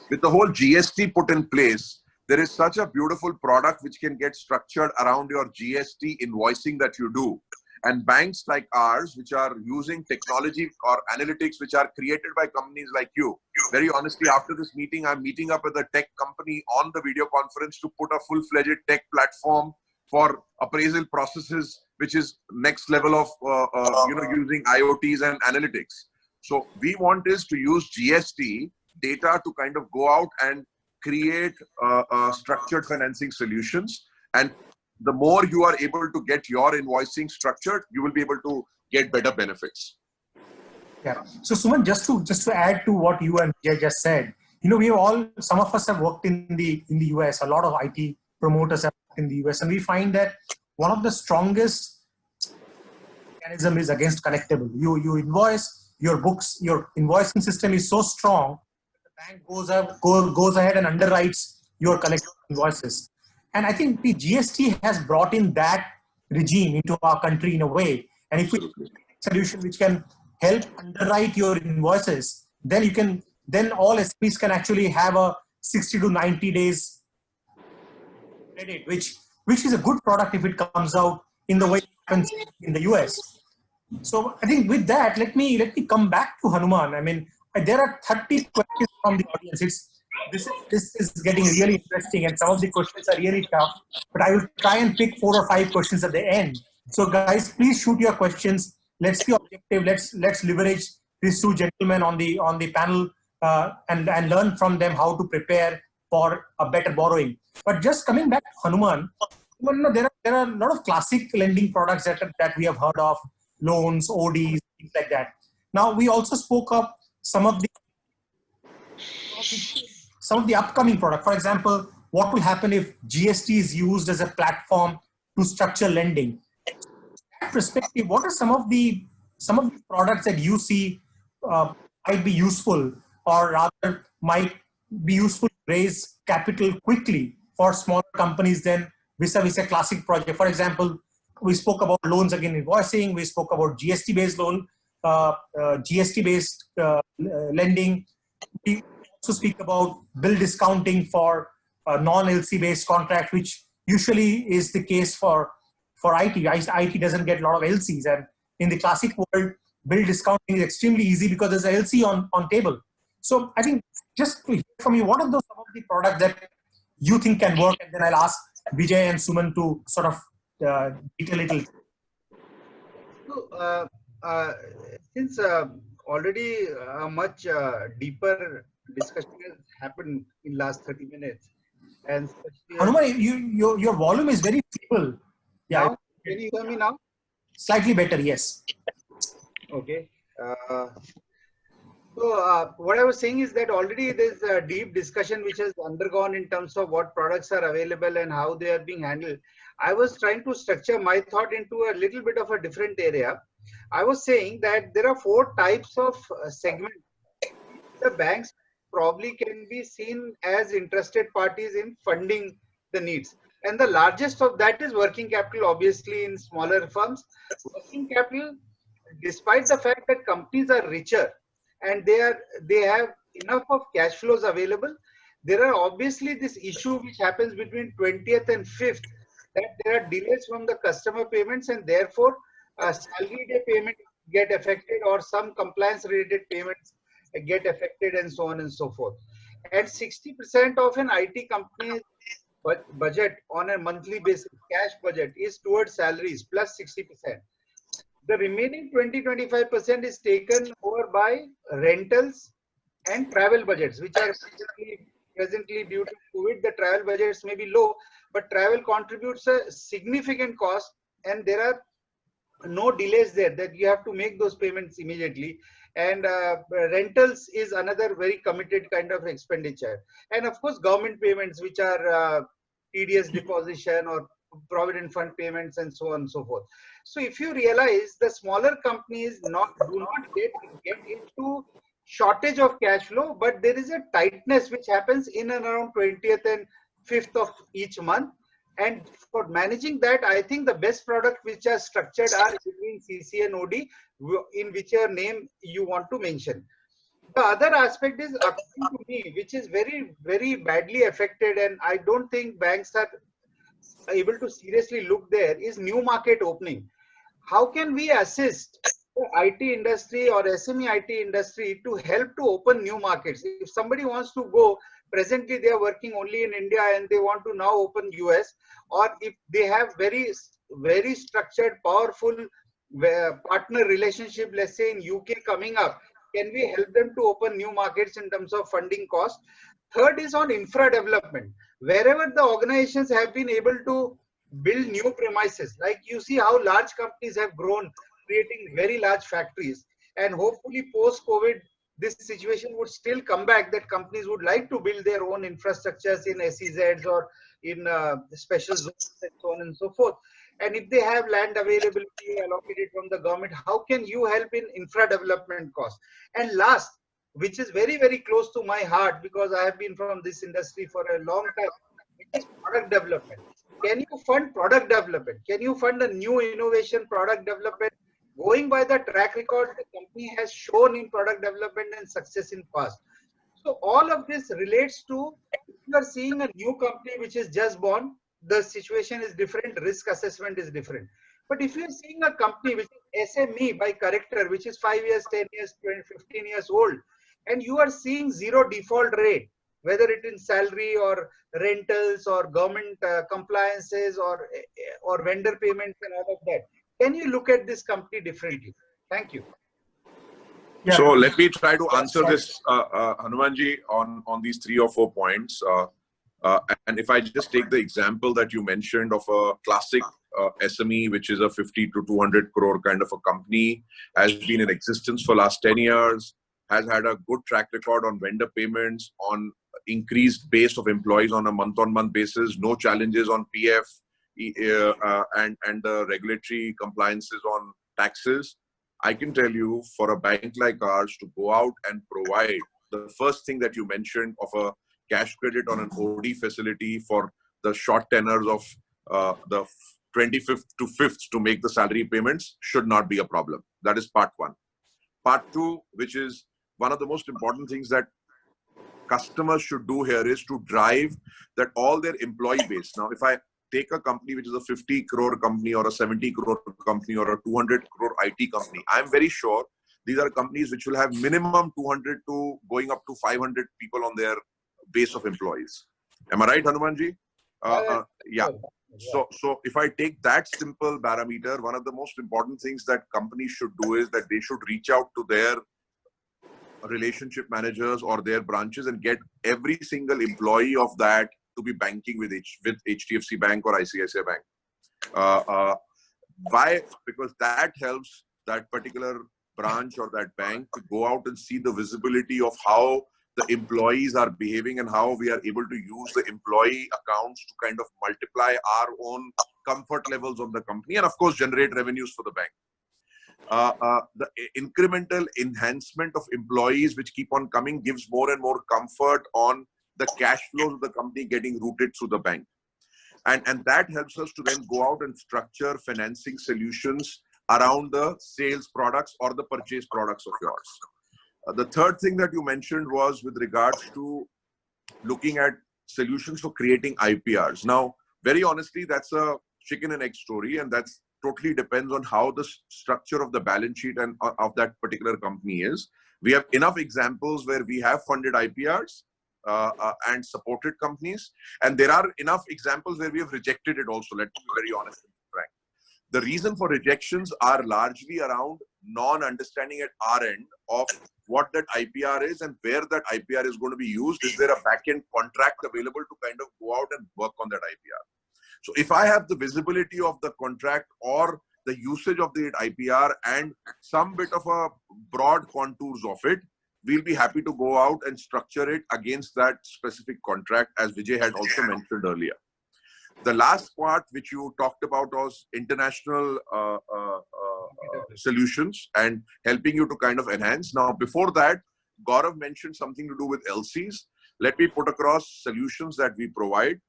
With the whole GST put in place, there is such a beautiful product which can get structured around your GST invoicing that you do. And banks like ours, which are using technology or analytics, which are created by companies like you. Very honestly, after this meeting, I'm meeting up with a tech company on the video conference to put a full-fledged tech platform for appraisal processes, which is next level of using IoTs and analytics. So we want is to use GST data to kind of go out and create structured financing solutions. And the more you are able to get your invoicing structured, you will be able to get better benefits. Yeah. So Sumant, just to add to what you and Jay just said, you know, some of us have worked in the US. A lot of IT promoters have worked in the US, and we find that one of the strongest mechanism is against collectible. You invoice your books, your invoicing system is so strong that the bank goes ahead and underwrites your collectible invoices. And I think the GST has brought in that regime into our country in a way. And if we have a solution which can help underwrite your invoices, then all SMEs can actually have a 60 to 90 days credit, which is a good product if it comes out in the way it happens in the US. So I think with that, let me come back to Hanuman. I mean, there are 30 questions from the audience. This is getting really interesting, and some of the questions are really tough, but I will try and pick 4 or 5 questions at the end. So guys, please shoot your questions. Let's be objective. Let's leverage these 2 gentlemen on the panel and learn from them how to prepare for a better borrowing. But just coming back to Hanuman, there are a lot of classic lending products that we have heard of, loans, ODs, things like that. Now we also spoke of some of the upcoming product. For example, what will happen if GST is used as a platform to structure lending? From that perspective, what are some of the products that you see might be useful, or rather might be useful to raise capital quickly for smaller companies than vis-a-vis a classic project? For example, we spoke about loans against invoicing. We spoke about GST-based loan, GST-based lending. We also speak about bill discounting for non-LC based contract, which usually is the case for IT. IT doesn't get a lot of LCs, and in the classic world, bill discounting is extremely easy because there's a LC on table. So I think just to hear from you, what are those some of the products that you think can work? And then I'll ask Vijay and Suman to sort of detail it. So, since already a much deeper discussion has happened in last 30 minutes, and especially Hanuman, your volume is very feeble. Yeah, now, can you hear me now? slightly better, yes. Okay. So what I was saying is that already there's a deep discussion which has undergone in terms of what products are available and how they are being handled. I was trying to structure my thought into a little bit of a different area. I was saying that there are 4 types of segments. The banks probably can be seen as interested parties in funding the needs. And the largest of that is working capital, obviously in smaller firms. Working capital, despite the fact that companies are richer and they have enough of cash flows available, there are obviously this issue which happens between 20th and 5th, that there are delays from the customer payments, and therefore salary day payment get affected, or some compliance related payments get affected, and so on and so forth. And 60% of an IT company's budget on a monthly basis, cash budget, is towards salaries plus 60%. The remaining 20-25% is taken over by rentals and travel budgets, which are presently due to COVID, the travel budgets may be low, but travel contributes a significant cost, and there are no delays there, that you have to make those payments immediately. And rentals is another very committed kind of expenditure. And of course, government payments, which are TDS deposition or provident fund payments, and so on and so forth. So if you realize, the smaller companies do not get into shortage of cash flow, but there is a tightness which happens in and around 20th and 5th of each month. And for managing that, I think the best product which are structured are between CC and OD, in whichever name you want to mention. The other aspect is, according to me, which is very, very badly affected, and I don't think banks are able to seriously look there, is new market opening. How can we assist the IT industry or SME IT industry to help to open new markets? If somebody wants to go, presently they are working only in India and they want to now open US, or if they have very, very structured, powerful partner relationship, let's say in UK coming up, can we help them to open new markets in terms of funding cost? Third is on infra development. Wherever the organizations have been able to build new premises, like you see how large companies have grown, creating very large factories, and hopefully post-COVID, this situation would still come back, that companies would like to build their own infrastructures in SEZs or in special zones and so on and so forth. And if they have land availability allocated from the government, how can you help in infra development costs? And last, which is very, very close to my heart, because I have been from this industry for a long time, it is product development. Can you fund product development? Can you fund a new innovation product development, going by the track record the company has shown in product development and success in past? So all of this relates to, if you are seeing a new company which is just born, the situation is different, risk assessment is different. But if you are seeing a company which is SME by character, which is 5 years, 10 years, 20, 15 years old, and you are seeing zero default rate, whether it in salary or rentals or government compliances or vendor payments and all of that, can you look at this company differently? Thank you. Yeah. So let me try to answer this, Hanumanji, on these 3 or 4 points. And if I just take the example that you mentioned of a classic SME, which is a 50 to 200 crore kind of a company, has been in existence for last 10 years, has had a good track record on vendor payments, on increased base of employees on a month-on-month basis, no challenges on PF and the regulatory compliances on taxes. I can tell you, for a bank like ours to go out and provide the first thing that you mentioned of a cash credit on an OD facility for the short tenors of the 25th to 5th to make the salary payments should not be a problem. That is part 1. Part 2, which is one of the most important things that customers should do here, is to drive that all their employee base. Now, if I take a company which is a 50 crore company or a 70 crore company or a 200 crore IT company, I'm very sure these are companies which will have minimum 200 to going up to 500 people on their base of employees. Am I right, Hanumanji? Yeah. So if I take that simple parameter, one of the most important things that companies should do is that they should reach out to their relationship managers or their branches and get every single employee of that to be banking with HDFC Bank or ICICI Bank. Why? Because that helps that particular branch or that bank to go out and see the visibility of how the employees are behaving and how we are able to use the employee accounts to kind of multiply our own comfort levels of the company and of course generate revenues for the bank. The incremental enhancement of employees which keep on coming gives more and more comfort on the cash flows of the company getting routed through the bank. And that helps us to then go out and structure financing solutions around the sales products or the purchase products of yours. The third thing that you mentioned was with regards to looking at solutions for creating IPRs. Now, very honestly, that's a chicken and egg story, and that's totally depends on how the structure of the balance sheet and of that particular company is. We have enough examples where we have funded IPRs and supported companies, and there are enough examples where we have rejected it also. Let's be very honest and frank. The reason for rejections are largely around non-understanding at our end of what that IPR is and where that IPR is going to be used. Is there a back-end contract available to kind of go out and work on that IPR? So if I have the visibility of the contract or the usage of the IPR and some bit of a broad contours of it, we'll be happy to go out and structure it against that specific contract, as Vijay had also mentioned earlier. The last part which you talked about was international solutions and helping you to kind of enhance. Now, before that, Gaurav mentioned something to do with LCs. Let me put across solutions that we provide,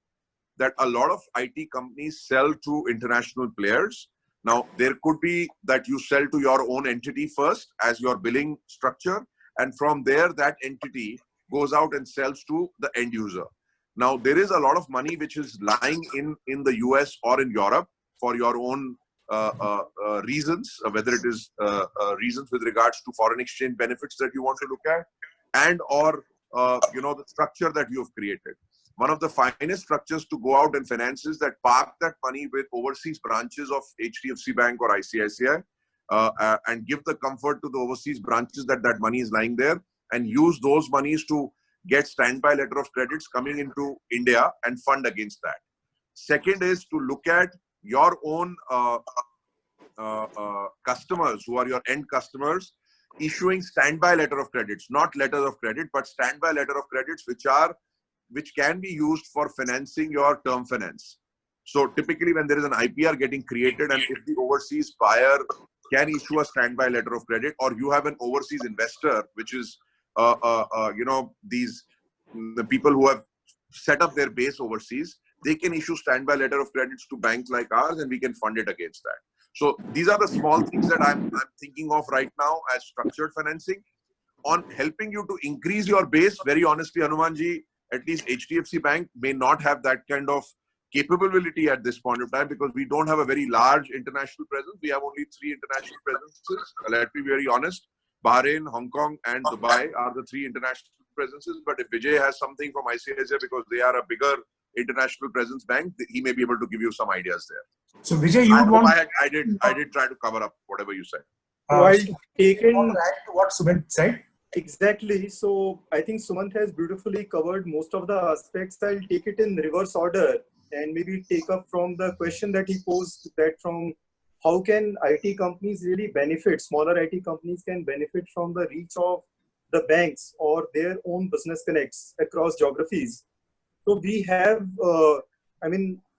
that a lot of IT companies sell to international players. Now, there could be that you sell to your own entity first as your billing structure, and from there, that entity goes out and sells to the end user. Now, there is a lot of money which is lying in the US or in Europe for your own reasons, whether it is reasons with regards to foreign exchange benefits that you want to look at, and or the structure that you have created. One of the finest structures to go out and finance is that park that money with overseas branches of HDFC Bank or ICICI and give the comfort to the overseas branches that that money is lying there, and use those monies to get standby letter of credits coming into India and fund against that. Second is to look at your own customers who are your end customers, issuing standby letter of credits, not letters of credit, but standby letter of credits which can be used for financing your term finance. So typically when there is an IPR getting created and if the overseas buyer can issue a standby letter of credit, or you have an overseas investor, which is, the people who have set up their base overseas, they can issue standby letter of credits to banks like ours and we can fund it against that. So these are the small things that I'm thinking of right now as structured financing. On helping you to increase your base, very honestly, Hanumanji, at least HDFC Bank may not have that kind of capability at this point of time because we don't have a very large international presence. We have only 3 international presences. Let's be very honest. Bahrain, Hong Kong, and Dubai are the 3 international presences. But if Vijay has something from ICICI because they are a bigger international presence bank, he may be able to give you some ideas there. So Vijay, you I did try to cover up whatever you said. I'll take in to what Sumant said. Exactly. So I think Sumant has beautifully covered most of the aspects. I'll take it in reverse order and maybe take up from the question that he posed, that from how can IT companies really benefit, smaller IT companies can benefit from the reach of the banks or their own business connects across geographies. So we have,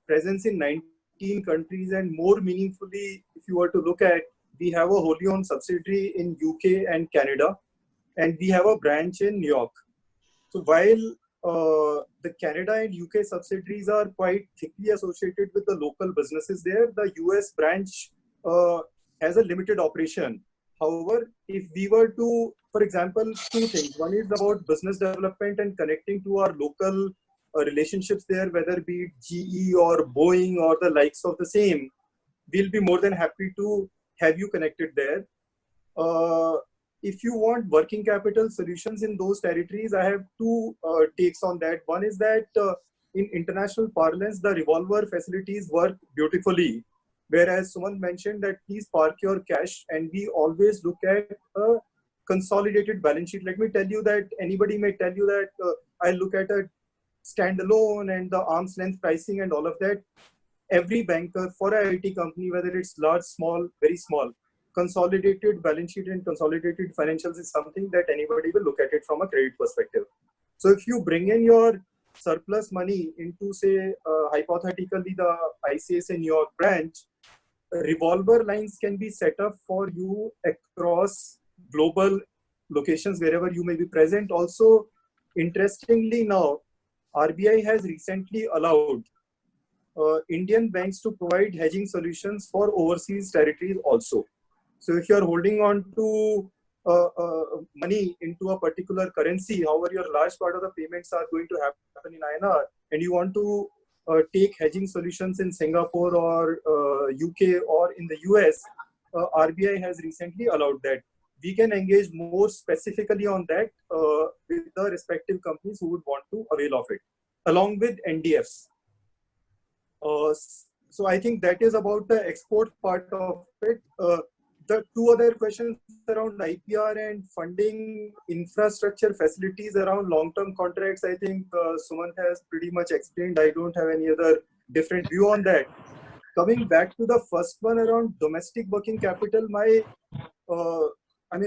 presence in 19 countries, and more meaningfully, if you were to look at, we have a wholly owned subsidiary in UK and Canada, and we have a branch in New York. So while the Canada and UK subsidiaries are quite thickly associated with the local businesses there, the US branch has a limited operation. However, if we were to, for example, 2 things. One is about business development and connecting to our local relationships there, whether be it GE or Boeing or the likes of the same, we'll be more than happy to have you connected there. If you want working capital solutions in those territories, I have two takes on that. One is that in international parlance, the revolver facilities work beautifully. Whereas someone mentioned that please park your cash, and we always look at a consolidated balance sheet. Let me tell you that anybody may tell you that I look at a standalone and the arm's length pricing and all of that. Every banker for a IT company, whether it's large, small, very small, consolidated balance sheet and consolidated financials is something that anybody will look at it from a credit perspective. So if you bring in your surplus money into, say, hypothetically, the ICS in your branch, revolver lines can be set up for you across global locations wherever you may be present. Also, interestingly now, RBI has recently allowed Indian banks to provide hedging solutions for overseas territories also. So if you are holding on to money into a particular currency, however your large part of the payments are going to happen in INR, and you want to take hedging solutions in Singapore or UK or in the US, RBI has recently allowed that. We can engage more specifically on that with the respective companies who would want to avail of it, along with NDFs. So I think that is about the export part of it. The two other questions around IPR and funding infrastructure facilities around long-term contracts, I think Sumant has pretty much explained. I don't have any other different view on that. Coming back to the first one around domestic working capital,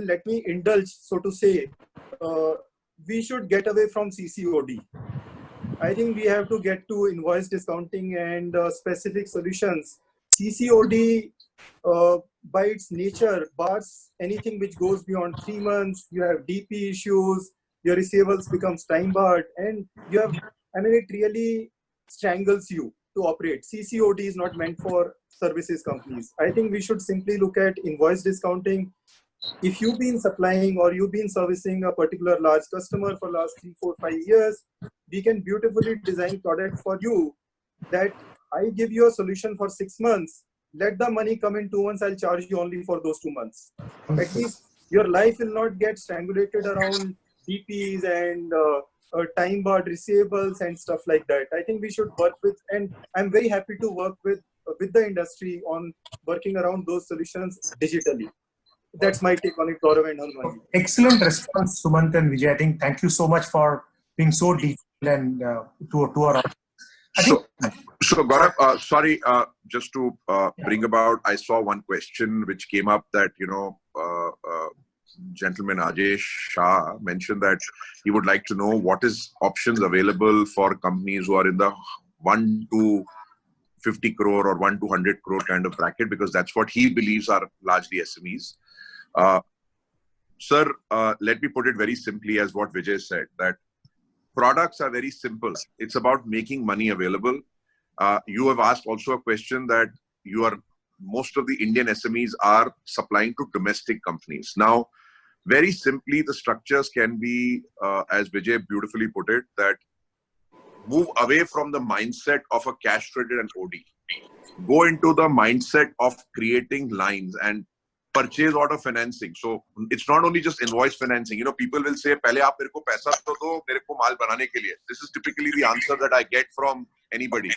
let me indulge, so to say, we should get away from CCOD. I think we have to get to invoice discounting and specific solutions. CCOD, by its nature, bars anything which goes beyond 3 months. You have DP issues, your receivables becomes time barred, and you have, it really strangles you to operate. CCOD is not meant for services companies. I think we should simply look at invoice discounting. If you've been supplying or you've been servicing a particular large customer for last 3, 4, 5 years, we can beautifully design product for you that I give you a solution for 6 months. Let the money come in 2 months. I'll charge you only for those 2 months. At least your life will not get strangulated around DPs and time barred receivables and stuff like that. I think we should work with, and I'm very happy to work with the industry on working around those solutions digitally. That's my take on it, Gaurav and Hanuman. Excellent response, Sumant and Vijay. I think thank you so much for being so detailed and to our audience. So Gaurav, sorry, just to bring about, I saw one question which came up that, gentleman Ajesh Shah mentioned that he would like to know what is options available for companies who are in the 1 to 50 crore or 1 to 100 crore kind of bracket, because that's what he believes are largely SMEs. Sir, let me put it very simply as what Vijay said, that products are very simple. It's about making money available. You have asked also a question that most of the Indian SMEs are supplying to domestic companies. Now, very simply, the structures can be, as Vijay beautifully put it, that move away from the mindset of a cash credit and OD. Go into the mindset of creating lines and purchase order financing. So it's not only just invoice financing. People will say, "Pehle aap mere ko paisa to do, mere ko maal banane ke liye." This is typically the answer that I get from anybody.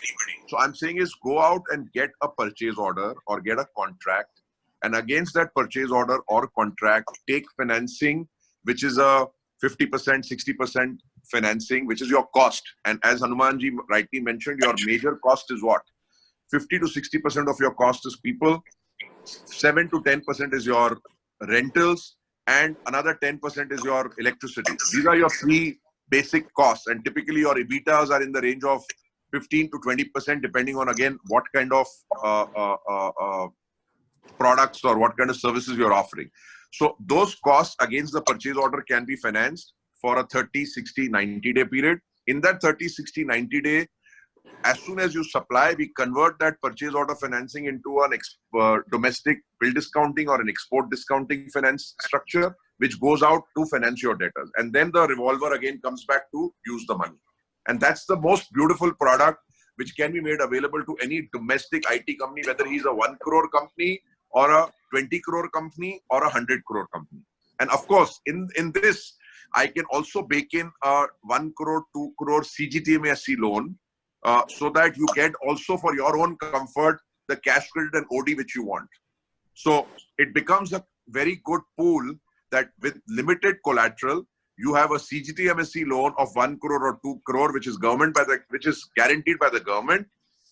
So I'm saying is go out and get a purchase order or get a contract, and against that purchase order or contract, take financing, which is a 50%, 60% financing, which is your cost. And as Hanumanji rightly mentioned, your major cost is what? 50 to 60% of your cost is people. 7 to 10% is your rentals, and another 10% is your electricity. These are your 3 basic costs, and typically your EBITDAs are in the range of 15 to 20%, depending on, again, what kind of products or what kind of services you're offering. So those costs against the purchase order can be financed for a 30, 60, 90-day period. In that 30, 60, 90-day, as soon as you supply, we convert that purchase order financing into an domestic bill discounting or an export discounting finance structure, which goes out to finance your debtors. And then the revolver again comes back to use the money. And that's the most beautiful product which can be made available to any domestic IT company, whether he's a 1 crore company or a 20 crore company or a 100 crore company. And of course, in this, I can also bake in a 1 crore, 2 crore CGTMSE loan so that you get also for your own comfort the cash credit and OD which you want. So it becomes a very good pool that with limited collateral, you have a CGTMSE loan of 1 crore or 2 crore, which is guaranteed by the government,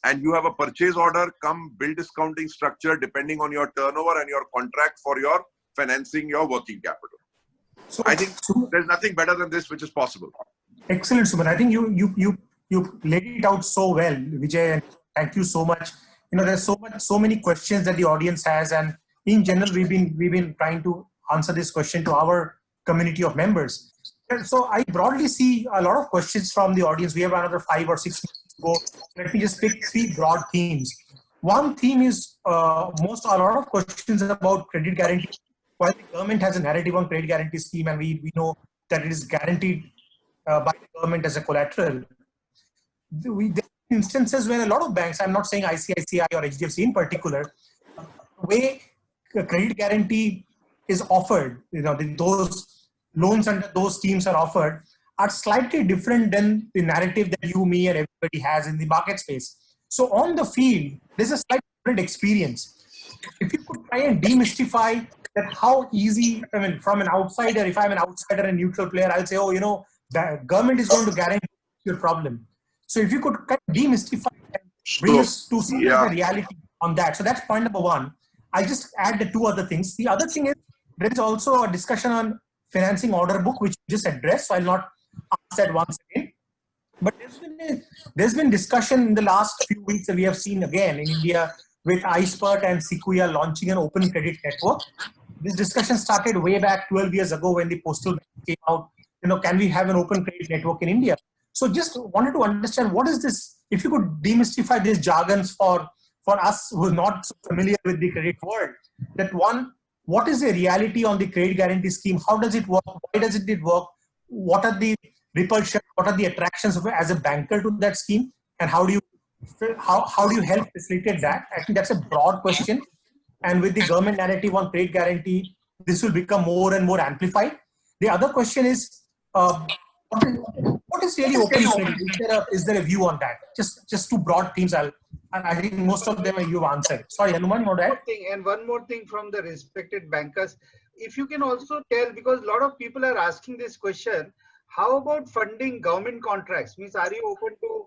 and you have a purchase order come bill discounting structure depending on your turnover and your contract for your financing your working capital. So I think there's nothing better than this which is possible. Excellent, Sumant. I think you laid it out so well, Vijay, and thank you so much. There's so many questions that the audience has, and in general, we've been trying to answer this question to our community of members. And so I broadly see a lot of questions from the audience. We have another 5 or 6 minutes to go. Let me just pick 3 broad themes. One theme is a lot of questions about credit guarantee. While the government has a narrative on credit guarantee scheme, and we know that it is guaranteed by the government as a collateral, there are instances where a lot of banks, I'm not saying ICICI or HDFC in particular, the way credit guarantee is offered, those loans under those schemes are offered are slightly different than the narrative that you, me, and everybody has in the market space. So on the field, there's a slightly different experience. If you could try and demystify that, how easy, from an outsider, if I'm an outsider and neutral player, I'll say, the government is going to guarantee your problem. So if you could kind of demystify and bring us to see the reality on that. So that's point number 1. I'll just add the 2 other things. The other thing is, there is also a discussion on financing order book, which you just addressed. So I'll not ask that once again. But there's been discussion in the last few weeks that we have seen again in India with iSpert and Sequoia launching an open credit network. This discussion started way back 12 years ago when the postal bank came out. Can we have an open credit network in India? So just wanted to understand, what is this? If you could demystify these jargons for us who are not so familiar with the credit world, that one, what is the reality on the credit guarantee scheme? How does it work? Why does it work? What are the repulsions? What are the attractions of as a banker to that scheme? And how do you help facilitate that? I think that's a broad question. And with the government narrative on credit guarantee, this will become more and more amplified. The other question is, what is really open credit? Is there a view on that? Just 2 broad themes. I think most of them you've answered. Sorry, Hanuman, you want to add? One more thing from the respected bankers. If you can also tell, because a lot of people are asking this question, how about funding government contracts? Means, are you open to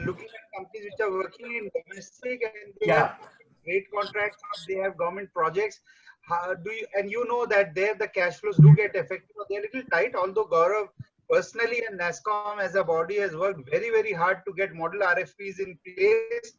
looking at companies which are working in domestic and they have great contracts, or they have government projects? How do you, and that there the cash flows do get affected. They're a little tight, although Gaurav personally and NASSCOM as a body has worked very, very hard to get model RFPs in place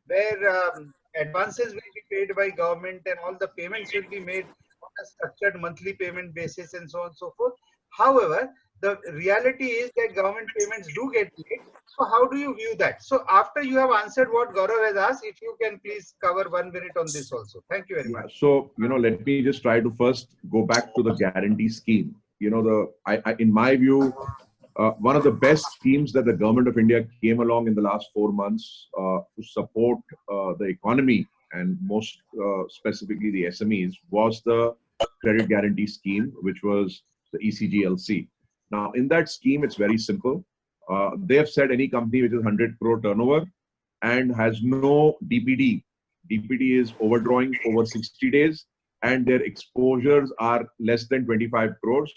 where advances will be paid by government and all the payments will be made on a structured monthly payment basis and so on and so forth. However, the reality is that government payments do get late. So how do you view that? So after you have answered what Gaurav has asked, if you can please cover 1 minute on this also. Thank you very much. So, let me just try to first go back to the guarantee scheme. In my view, one of the best schemes that the government of India came along in the last 4 months to support the economy and most specifically the SMEs was the credit guarantee scheme, which was the ECGLC. Now, in that scheme, it's very simple. They have said any company which is 100 crore turnover and has no DPD. DPD is overdrawing over 60 days and their exposures are less than 25 crores.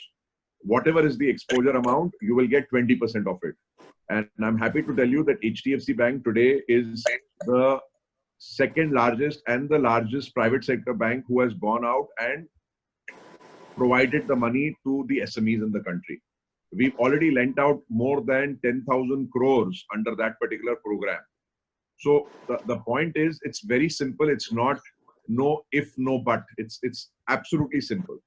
Whatever is the exposure amount, you will get 20% of it. And I'm happy to tell you that HDFC Bank today is the 2nd largest and the largest private sector bank who has gone out and provided the money to the SMEs in the country. We've already lent out more than 10,000 crores under that particular program. So the point is, it's very simple. It's not no if, no but. It's absolutely simple.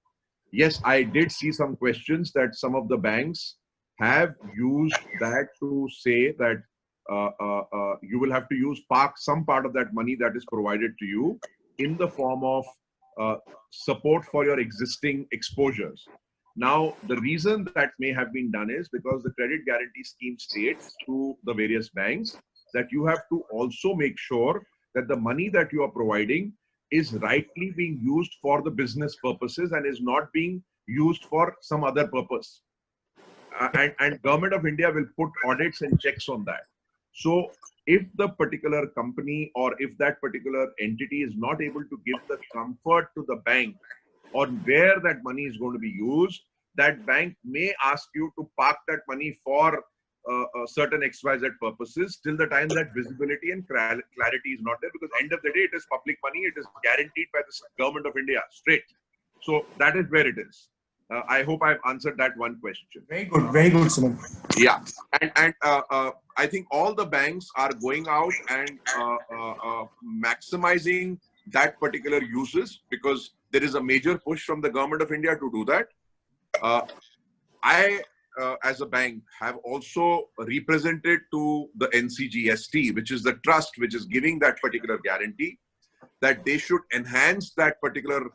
Yes, I did see some questions that some of the banks have used that to say that you will have to park some part of that money that is provided to you in the form of support for your existing exposures. Now, the reason that may have been done is because the credit guarantee scheme states to the various banks that you have to also make sure that the money that you are providing is rightly being used for the business purposes and is not being used for some other purpose. And Government of India will put audits and checks on that. So if the particular company or if that particular entity is not able to give the comfort to the bank on where that money is going to be used, that bank may ask you to park that money for certain XYZ purposes till the time that visibility and clarity is not there, because end of the day, it is public money. It is guaranteed by the Government of India straight. So that is where it is. I hope I've answered that one question. Very good, Sumant. Yeah, and I think all the banks are going out and maximizing that particular uses, because there is a major push from the Government of India to do that. I, as a bank, have also represented to the NCGST, which is the trust which is giving that particular guarantee, that they should enhance that particular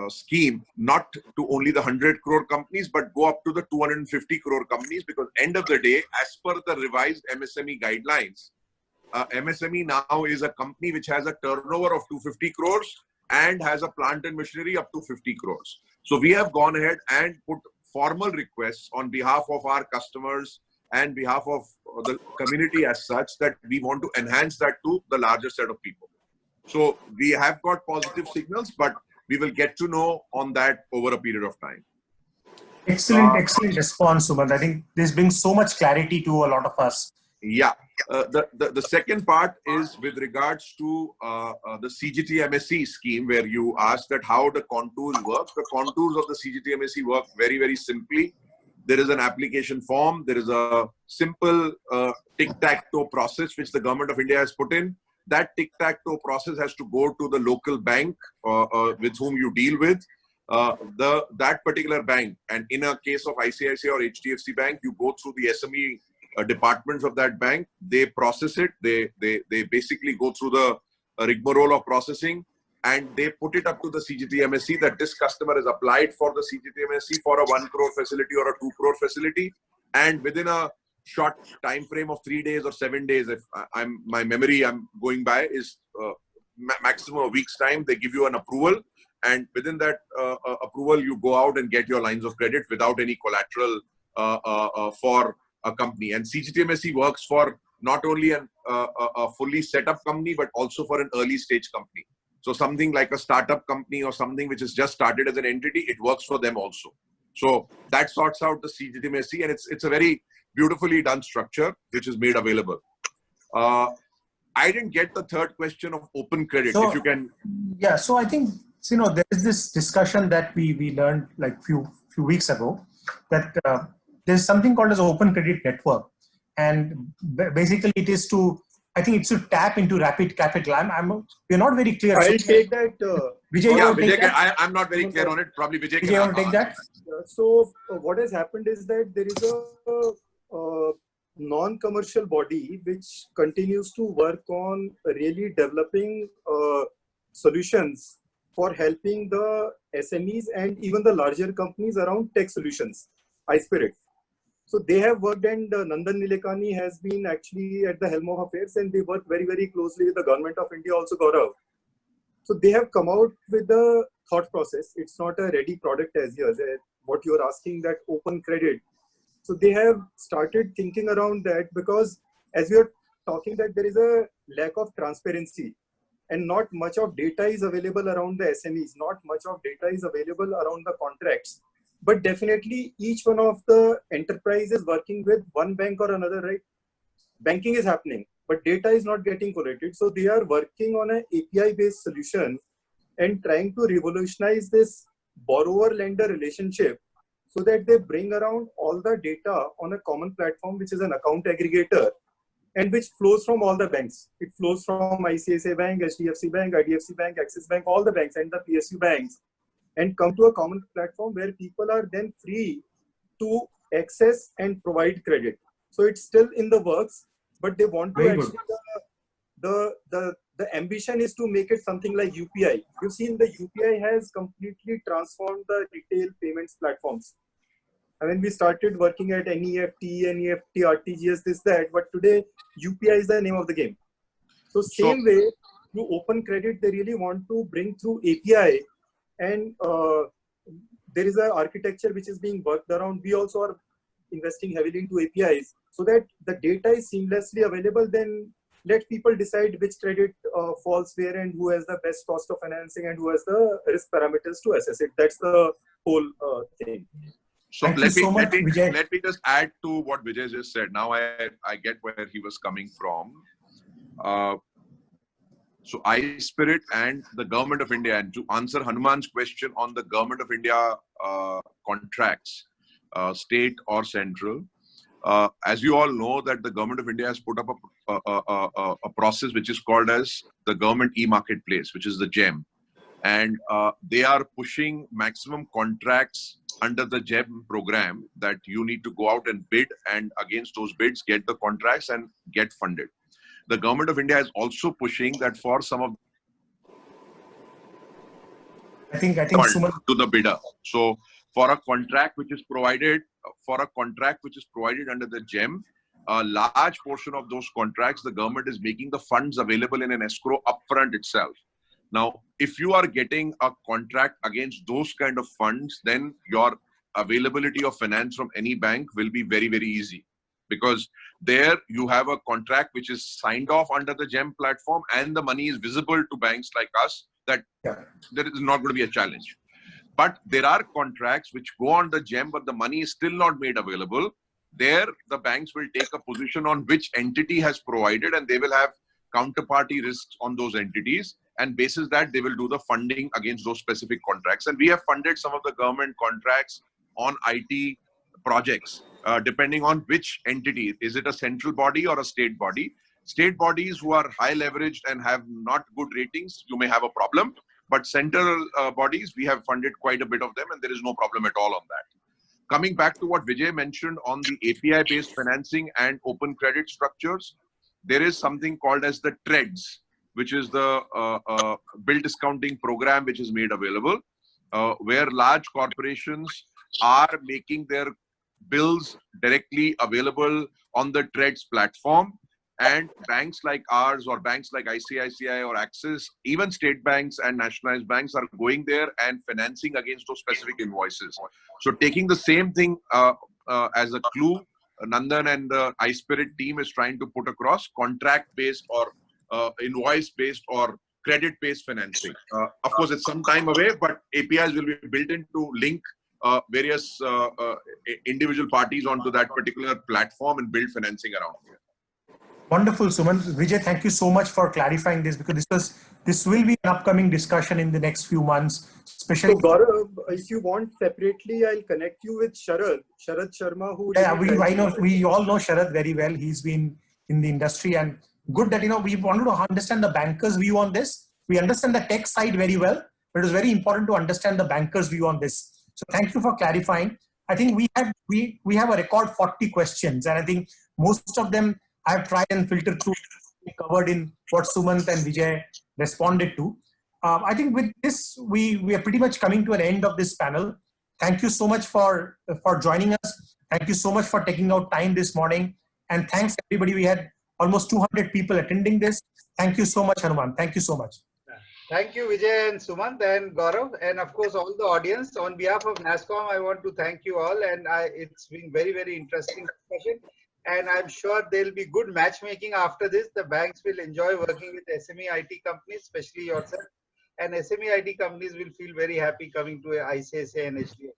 scheme, not to only the 100 crore companies, but go up to the 250 crore companies, because end of the day, as per the revised MSME guidelines, MSME now is a company which has a turnover of 250 crores and has a plant and machinery up to 50 crores. So we have gone ahead and put formal requests on behalf of our customers and behalf of the community as such, that we want to enhance that to the larger set of people. So we have got positive signals, but we will get to know on that over a period of time. Excellent response, Sumant. I think this brings so much clarity to a lot of us. Yeah. The second part is with regards to the CGT-MSE scheme, where you asked that how the contours work. The contours of the CGT-MSE work very, very simply. There is an application form. There is a simple tic-tac-toe process which the Government of India has put in. That tic-tac-toe process has to go to the local bank with whom you deal with. That particular bank, and in a case of ICICI or HDFC Bank, you go through the SME departments of that bank. They process it. They basically go through the rigmarole of processing, and they put it up to the CGT-MSE that this customer has applied for the CGT-MSE for a 1 crore facility or a 2 crore facility, and within a short time frame of 3 days or 7 days, if my memory I'm going by is maximum a week's time, they give you an approval, and within that approval you go out and get your lines of credit without any collateral for a company. And CGT-MSE works for not only a fully set up company, but also for an early stage company. So something like a startup company or something which has just started as an entity, it works for them also. So that sorts out the CGT-MSE, and it's a very beautifully done structure which is made available. I didn't get the third question of open credit. So, if you can. Yeah, so I think, you know, there is this discussion that we learned like few weeks ago, that there's something called as open credit network, and basically it is to, I think it's to tap into rapid capital. We're not very clear. I'll take that. Vijay, yeah, Vijay, I'm not very clear on it. Probably Vijay can want to take that. So what has happened is that there is a non-commercial body which continues to work on really developing solutions for helping the SMEs and even the larger companies around tech solutions, iSpirit. So they have worked, and Nandan Nilekani has been actually at the helm of affairs, and they work very, very closely with the Government of India also, Gaurav. So they have come out with the thought process. It's not a ready product as yours, what you're asking, that open credit. So they have started thinking around that, because as we are talking that there is a lack of transparency and not much of data is available around the SMEs, not much of data is available around the contracts. But definitely each one of the enterprises working with one bank or another, right? Banking is happening, but data is not getting collated. So they are working on an API-based solution and trying to revolutionize this borrower-lender relationship, so that they bring around all the data on a common platform, which is an account aggregator, and which flows from all the banks. It flows from ICICI Bank, HDFC Bank, IDFC Bank, Axis Bank, all the banks and the PSU banks, and come to a common platform where people are then free to access and provide credit. So it's still in the works, but they want to actually, the the ambition is to make it something like UPI. You've seen the UPI has completely transformed the retail payments platforms. I mean, we started working at NEFT, RTGS, this, that, but today UPI is the name of the game. So same way, through open credit, they really want to bring through API, and there is an architecture which is being worked around. We also are investing heavily into APIs so that the data is seamlessly available. Then let people decide which credit falls where and who has the best cost of financing and who has the risk parameters to assess it. That's the whole thing. So Thank you so much, Vijay. Let me just add to what Vijay just said. Now I get where he was coming from. So iSpirit and the Government of India, and to answer Hanuman's question on the Government of India contracts, state or central, as you all know that the Government of India has put up a process which is called as the Government E-Marketplace, which is the GEM. And they are pushing maximum contracts under the GEM program that you need to go out and bid, and against those bids get the contracts and get funded. The Government of India is also pushing that for some of I think Sumant, to the bidder. So for a contract which is provided under the GEM, a large portion of those contracts, the government is making the funds available in an escrow upfront itself. Now, if you are getting a contract against those kind of funds, then your availability of finance from any bank will be very, very easy. Because there you have a contract which is signed off under the GEM platform, and the money is visible to banks like us that there is not going to be a challenge. But there are contracts which go on the GEM, but the money is still not made available. There, the banks will take a position on which entity has provided, and they will have counterparty risks on those entities. And basis that, they will do the funding against those specific contracts. And we have funded some of the government contracts on IT projects, depending on which entity. Is it a central body or a state body? State bodies who are high leveraged and have not good ratings, you may have a problem. But central bodies, we have funded quite a bit of them, and there is no problem at all on that. Coming back to what Vijay mentioned on the API-based financing and open credit structures, there is something called as the TREDS, which is the bill discounting program which is made available, where large corporations are making their bills directly available on the TREDS platform. And banks like ours, or banks like ICICI or Axis, even state banks and nationalized banks are going there and financing against those specific invoices. So taking the same thing as a clue, Nandan and the iSpirit team is trying to put across contract-based or invoice-based or credit-based financing. Of course, it's some time away, but APIs will be built in to link various individual parties onto that particular platform and build financing around it. wonderful, Sumant. Vijay, thank you so much for clarifying this, because this will be an upcoming discussion in the next few months. Especially, so Gaurav, if you want separately, I'll connect you with Sharad Sharma, who I know, we all know Sharad very well. He's been in the industry, and good that we wanted to understand the bankers' view on this. We understand the tech side very well, but it was very important to understand the bankers' view on this. So thank you for clarifying. I think we have a record 40 questions, and I think most of them I've tried and filtered through, covered in what Sumant and Vijay responded to. I think with this, we are pretty much coming to an end of this panel. Thank you so much for joining us. Thank you so much for taking out time this morning. And thanks everybody. We had almost 200 people attending this. Thank you so much, Hanuman. Thank you so much. Thank you, Vijay and Sumant and Gaurav, and of course all the audience. On behalf of NASSCOM, I want to thank you all, and it's been very, very interesting discussion. And I'm sure there'll be good matchmaking after this. The banks will enjoy working with SME IT companies, especially yourself. And SME IT companies will feel very happy coming to ICICI and HDFC.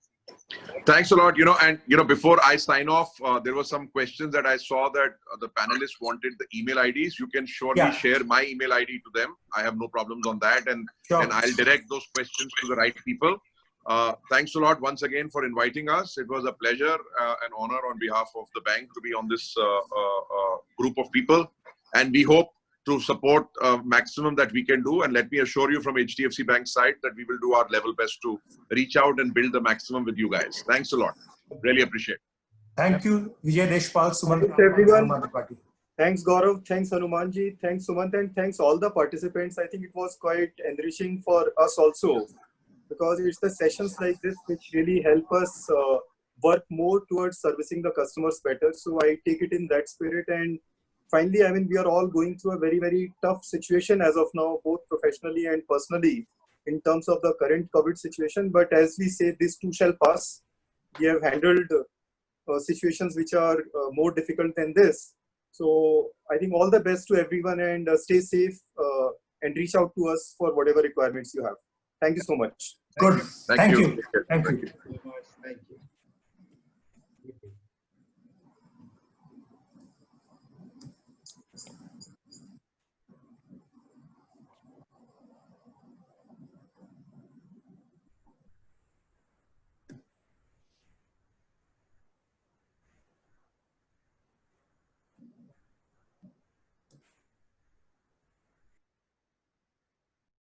Thanks a lot. And before I sign off, there were some questions that I saw that the panelists wanted the email IDs. You can surely share my email ID to them. I have no problems on that, and I'll direct those questions to the right people. Thanks a lot once again for inviting us. It was a pleasure and honor on behalf of the bank to be on this group of people, and we hope to support maximum that we can do. And let me assure you from HDFC Bank side that we will do our level best to reach out and build the maximum with you guys. Thanks a lot. Really appreciate it. Thank you, Vijay Deshpal, Sumant. Thanks, everyone. Thanks, Gaurav. Thanks, Hanumanji. Thanks, Sumant. And thanks all the participants. I think it was quite enriching for us also, because it's the sessions like this which really help us work more towards servicing the customers better. So I take it in that spirit. And finally, I mean, we are all going through a very, very tough situation as of now, both professionally and personally, in terms of the current COVID situation. But as we say, this too shall pass. We have handled situations which are more difficult than this. So I think all the best to everyone, and stay safe and reach out to us for whatever requirements you have. Thank you so much. Good. Thank you. Thank you. Thank you.